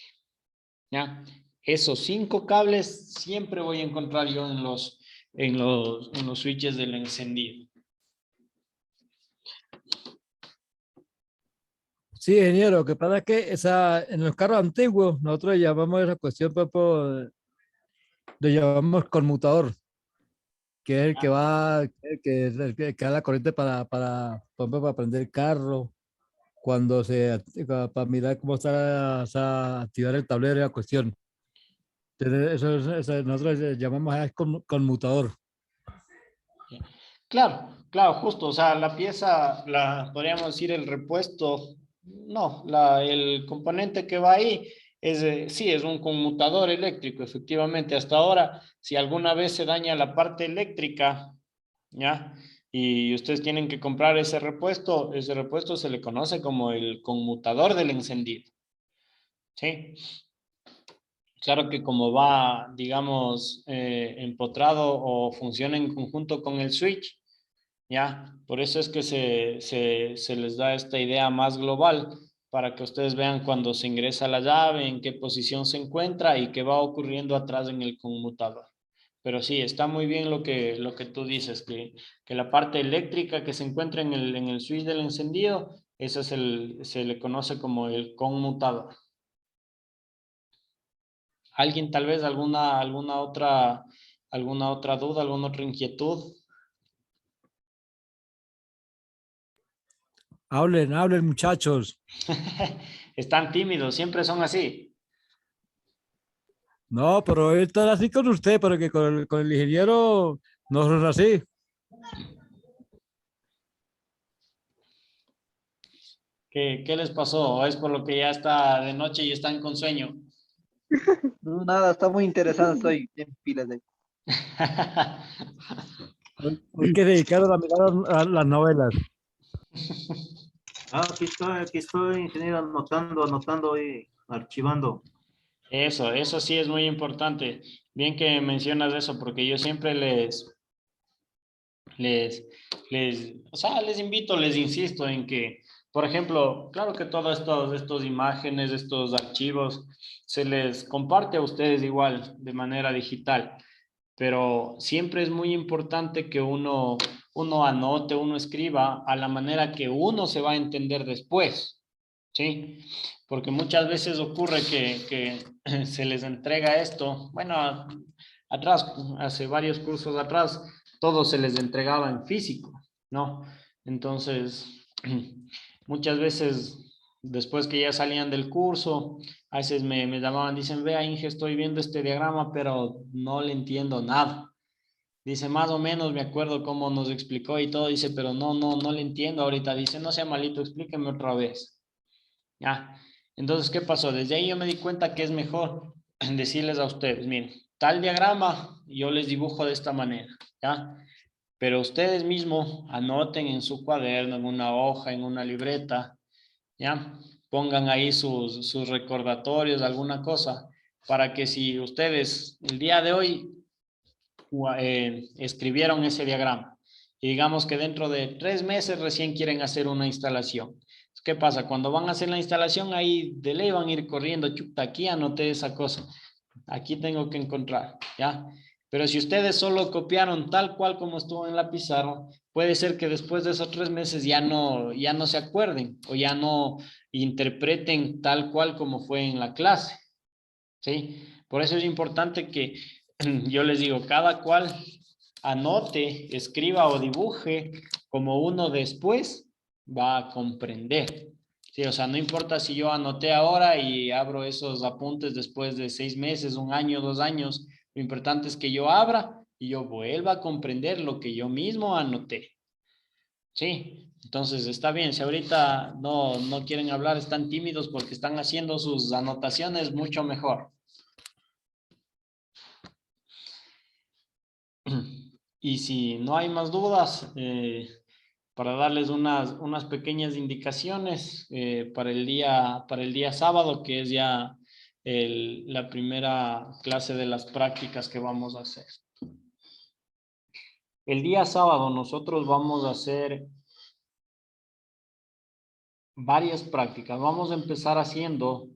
¿Ya? Esos 5 cables siempre voy a encontrar yo en los switches del encendido. Sí, ingeniero, lo que pasa es que en los carros antiguos nosotros llamamos esa cuestión, lo llamamos conmutador, que es el que va, que es el que da la corriente por ejemplo, para prender el carro, para mirar cómo está activar el tablero y la cuestión. Entonces, eso nosotros llamamos conmutador. Claro, justo, o sea, la pieza, podríamos decir el repuesto, no, el componente que va ahí Sí, es un conmutador eléctrico, efectivamente. Hasta ahora, si alguna vez se daña la parte eléctrica, ¿ya? Y ustedes tienen que comprar ese repuesto se le conoce como el conmutador del encendido, ¿sí? Claro que como va, digamos, empotrado o funciona en conjunto con el switch, ¿ya? Por eso es que se les da esta idea más global para que ustedes vean cuando se ingresa la llave, en qué posición se encuentra y qué va ocurriendo atrás en el conmutador. Pero sí, está muy bien lo que tú dices, que la parte eléctrica que se encuentra en el switch del encendido, eso es se le conoce como el conmutador. ¿Alguien tal vez alguna otra duda, alguna otra inquietud? Hablen, hablen, muchachos. Están tímidos, siempre son así. No, pero él está así con usted, pero que con el ingeniero no son así. ¿Qué les pasó? ¿O es por lo que ya está de noche y están con sueño? No, nada, está muy interesado, estoy en pilas de... Hay que dedicar a mirar a las novelas. Ah, aquí estoy, ingeniero, anotando y archivando. Eso sí es muy importante. Bien que mencionas eso, porque yo siempre o sea, les invito, les insisto en que, por ejemplo, claro que todas estas imágenes, estos archivos, se les comparte a ustedes igual de manera digital, pero siempre es muy importante que uno anote, uno escriba a la manera que uno se va a entender después, ¿sí? Porque muchas veces ocurre que se les entrega esto, bueno, atrás, hace varios cursos atrás, todo se les entregaba en físico, ¿no? Entonces, muchas veces, después que ya salían del curso, a veces me llamaban, dicen, vea, Inge, estoy viendo este diagrama, pero no le entiendo nada. Dice, más o menos me acuerdo cómo nos explicó y todo, dice, pero no le entiendo ahorita. Dice, no sea malito, explíqueme otra vez. Ya. Entonces, ¿qué pasó? Desde ahí yo me di cuenta que es mejor decirles a ustedes, miren, tal diagrama yo les dibujo de esta manera, ¿ya? Pero ustedes mismos anoten en su cuaderno, en una hoja, en una libreta, ¿ya? Pongan ahí sus recordatorios, alguna cosa, para que si ustedes el día de hoy escribieron ese diagrama y digamos que dentro de 3 meses recién quieren hacer una instalación. ¿Qué pasa? Cuando van a hacer la instalación ahí de ley van a ir corriendo, chuta, aquí anoté esa cosa, aquí tengo que encontrar, ¿ya? Pero si ustedes solo copiaron tal cual como estuvo en la pizarra, puede ser que después de esos 3 meses ya no se acuerden o ya no interpreten tal cual como fue en la clase, ¿sí? Por eso es importante que yo les digo, cada cual anote, escriba o dibuje como uno después va a comprender. Sí, o sea, no importa si yo anoté ahora y abro esos apuntes después de 6 meses, 1 año, 2 años, lo importante es que yo abra y yo vuelva a comprender lo que yo mismo anoté. Sí, entonces está bien, si ahorita no quieren hablar, están tímidos porque están haciendo sus anotaciones mucho mejor. Y si no hay más dudas, para darles unas pequeñas indicaciones para el día sábado, que es ya la primera clase de las prácticas que vamos a hacer. El día sábado nosotros vamos a hacer varias prácticas. Vamos a empezar haciendo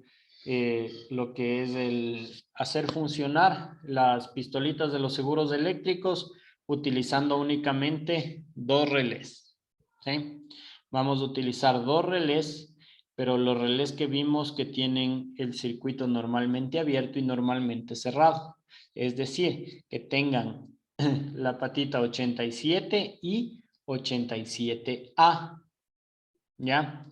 lo que es el hacer funcionar las pistolitas de los seguros eléctricos utilizando únicamente 2 relés. ¿Sí? Vamos a utilizar 2 relés, pero los relés que vimos que tienen el circuito normalmente abierto y normalmente cerrado. Es decir, que tengan la patita 87 y 87A. ¿Ya?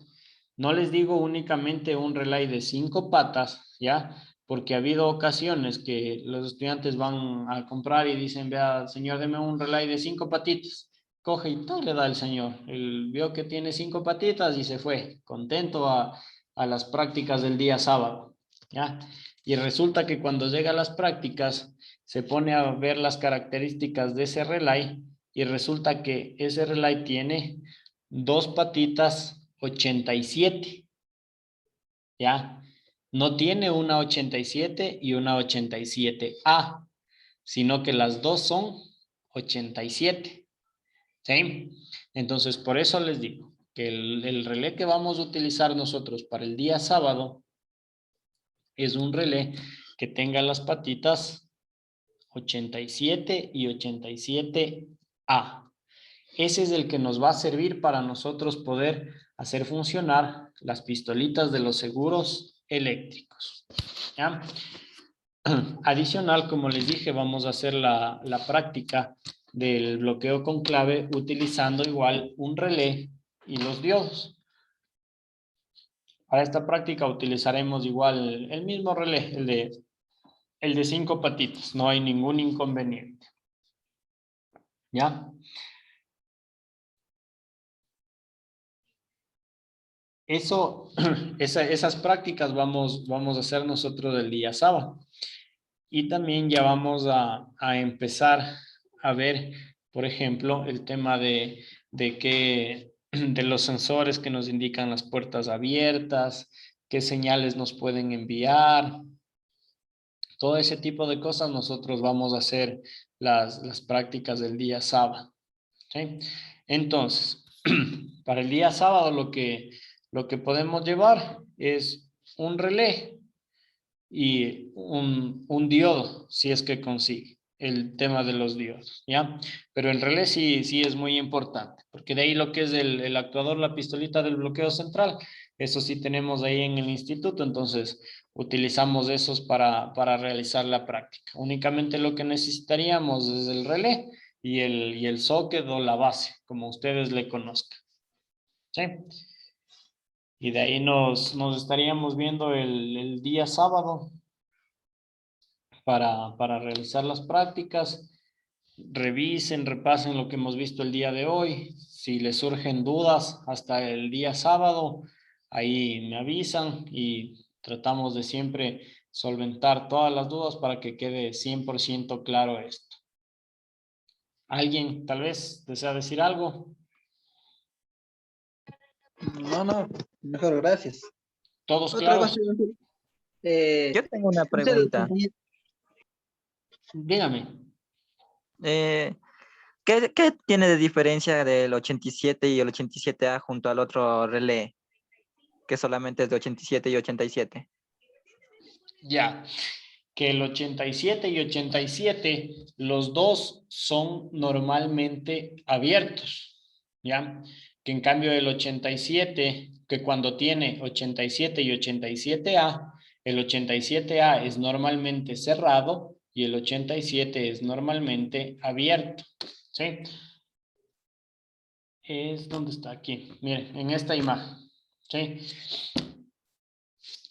No les digo únicamente un relay de 5 patas, ¿ya? Porque ha habido ocasiones que los estudiantes van a comprar y dicen, vea, señor, deme un relay de 5 patitas. Coge y todo le da el señor. Él vio que tiene 5 patitas y se fue, contento a las prácticas del día sábado. ¿ya? Y resulta que cuando llega a las prácticas, se pone a ver las características de ese relay y resulta que ese relay tiene 2 patitas 87, ¿ya? No tiene una 87 y una 87A, sino que las dos son 87, ¿sí? Entonces, por eso les digo que el relé que vamos a utilizar nosotros para el día sábado es un relé que tenga las patitas 87 y 87A. Ese es el que nos va a servir para nosotros poder hacer funcionar las pistolitas de los seguros eléctricos, ¿ya? Adicional, como les dije, vamos a hacer la práctica del bloqueo con clave utilizando igual un relé y los diodos. Para esta práctica utilizaremos igual el mismo relé, el de 5 patitas, no hay ningún inconveniente. ¿Ya? Esas prácticas vamos a hacer nosotros el día sábado. Y también ya vamos a empezar a ver, por ejemplo, el tema de los sensores que nos indican las puertas abiertas, qué señales nos pueden enviar. Todo ese tipo de cosas nosotros vamos a hacer las prácticas del día sábado, ¿sí? Entonces, para el día sábado lo que podemos llevar es un relé y un diodo, si es que consigue el tema de los diodos, ¿ya? Pero el relé sí es muy importante, porque de ahí lo que es el actuador, la pistolita del bloqueo central, eso sí tenemos ahí en el instituto, entonces utilizamos esos para realizar la práctica. Únicamente lo que necesitaríamos es el relé y el socket o la base, como ustedes le conozcan, ¿sí? Y de ahí nos estaríamos viendo el día sábado para realizar las prácticas. Revisen, repasen lo que hemos visto el día de hoy. Si les surgen dudas hasta el día sábado, ahí me avisan y tratamos de siempre solventar todas las dudas para que quede 100% claro esto. ¿Alguien tal vez desea decir algo? No, mejor gracias. ¿Todos Otra claros? cosa, Yo tengo una ustedes, pregunta. compañeros, Dígame. ¿Qué tiene de diferencia del 87 y el 87A junto al otro relé, que solamente es de 87 y 87? Ya, que el 87 y 87, los dos son normalmente abiertos, ¿ya? Que en cambio el 87, que cuando tiene 87 y 87A, el 87A es normalmente cerrado y el 87 es normalmente abierto, ¿sí? Es donde está aquí, miren, en esta imagen, ¿sí?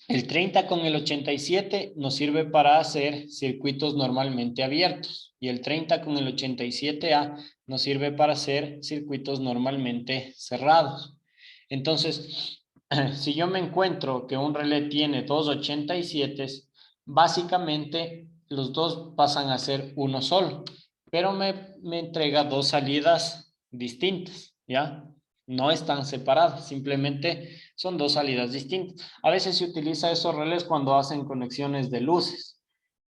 El 30 con el 87 nos sirve para hacer circuitos normalmente abiertos y el 30 con el 87A nos sirve para hacer circuitos normalmente cerrados. Entonces, si yo me encuentro que un relé tiene dos 87, básicamente los dos pasan a ser uno solo, pero me entrega dos salidas distintas, ¿ya? No están separadas, simplemente son dos salidas distintas. A veces se utiliza esos relés cuando hacen conexiones de luces.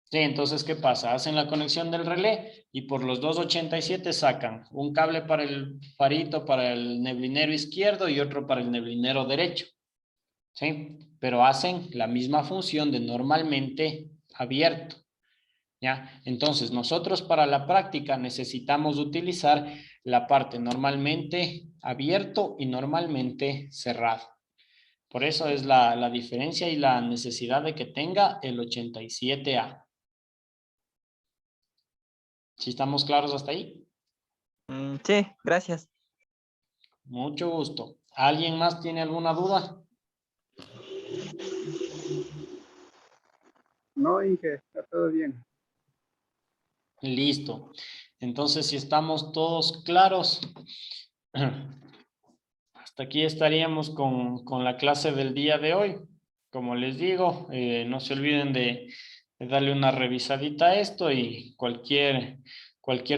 Sí, entonces, ¿qué pasa? Hacen la conexión del relé y por los 287 sacan un cable para el farito, para el neblinero izquierdo y otro para el neblinero derecho. ¿Sí? Pero hacen la misma función de normalmente abierto. ¿Ya? Entonces, nosotros para la práctica necesitamos utilizar la parte normalmente abierto y normalmente cerrado. Por eso es la diferencia y la necesidad de que tenga el 87A. ¿Sí estamos claros hasta ahí? Sí, gracias. Mucho gusto. ¿Alguien más tiene alguna duda? No, Inge, está todo bien. Listo. Entonces, si estamos todos claros, hasta aquí estaríamos con la clase del día de hoy. como les digo, no se olviden de darle una revisadita a esto y cualquier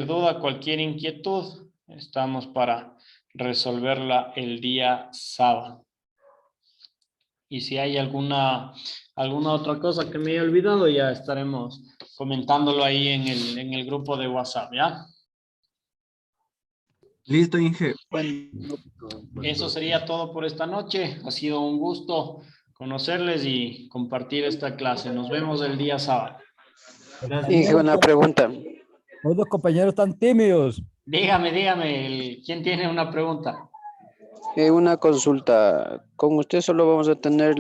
duda, cualquier inquietud, estamos para resolverla el día sábado. Y si hay alguna otra cosa que me haya olvidado, ya estaremos comentándolo ahí en el grupo de WhatsApp, ¿ya? Listo, Inge. Eso sería todo por esta noche. Ha sido un gusto conocerles y compartir esta clase. Nos vemos el día sábado. Inge, una pregunta. Los dos compañeros están tímidos. Dígame, ¿quién tiene una pregunta? Una consulta. ¿Con usted solo vamos a tener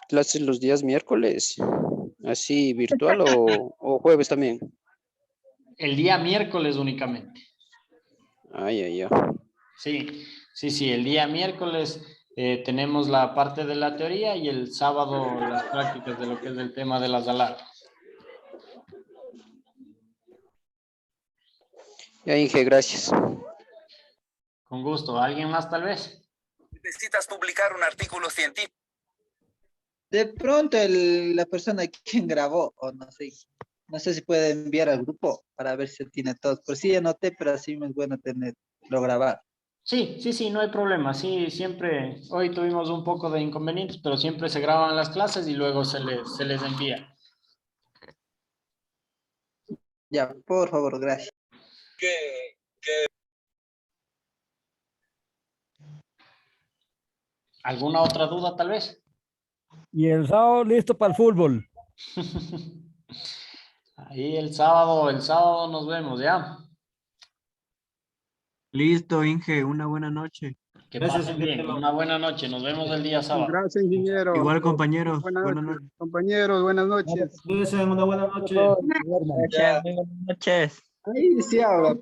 clases los días miércoles? ¿Así virtual o jueves también? El día miércoles únicamente. Ay. Sí, el día miércoles tenemos la parte de la teoría y el sábado las prácticas de lo que es el tema de las alarmas. Ya, Inge, gracias. Con gusto. ¿Alguien más tal vez? Necesitas publicar un artículo científico. De pronto la persona quien grabó, o no sé si puede enviar al grupo para ver si tiene todos. Por sí anoté, pero así es bueno tenerlo grabado. Sí, no hay problema. Sí, siempre, hoy tuvimos un poco de inconvenientes, pero siempre se graban las clases y luego se les envía. Ya, por favor, gracias. ¿Alguna otra duda tal vez? Y el sábado listo para el fútbol. Ahí el sábado nos vemos, ¿ya? Listo, Inge. Una buena noche. Que pasen bien. Una buena noche. Nos vemos el día sábado. Gracias, ingeniero. Igual, compañeros. Buenas Buenas noches. noches. Compañeros, buenas noches. Cuídense, una buena noche. Buenas noches. Ahí sí habla.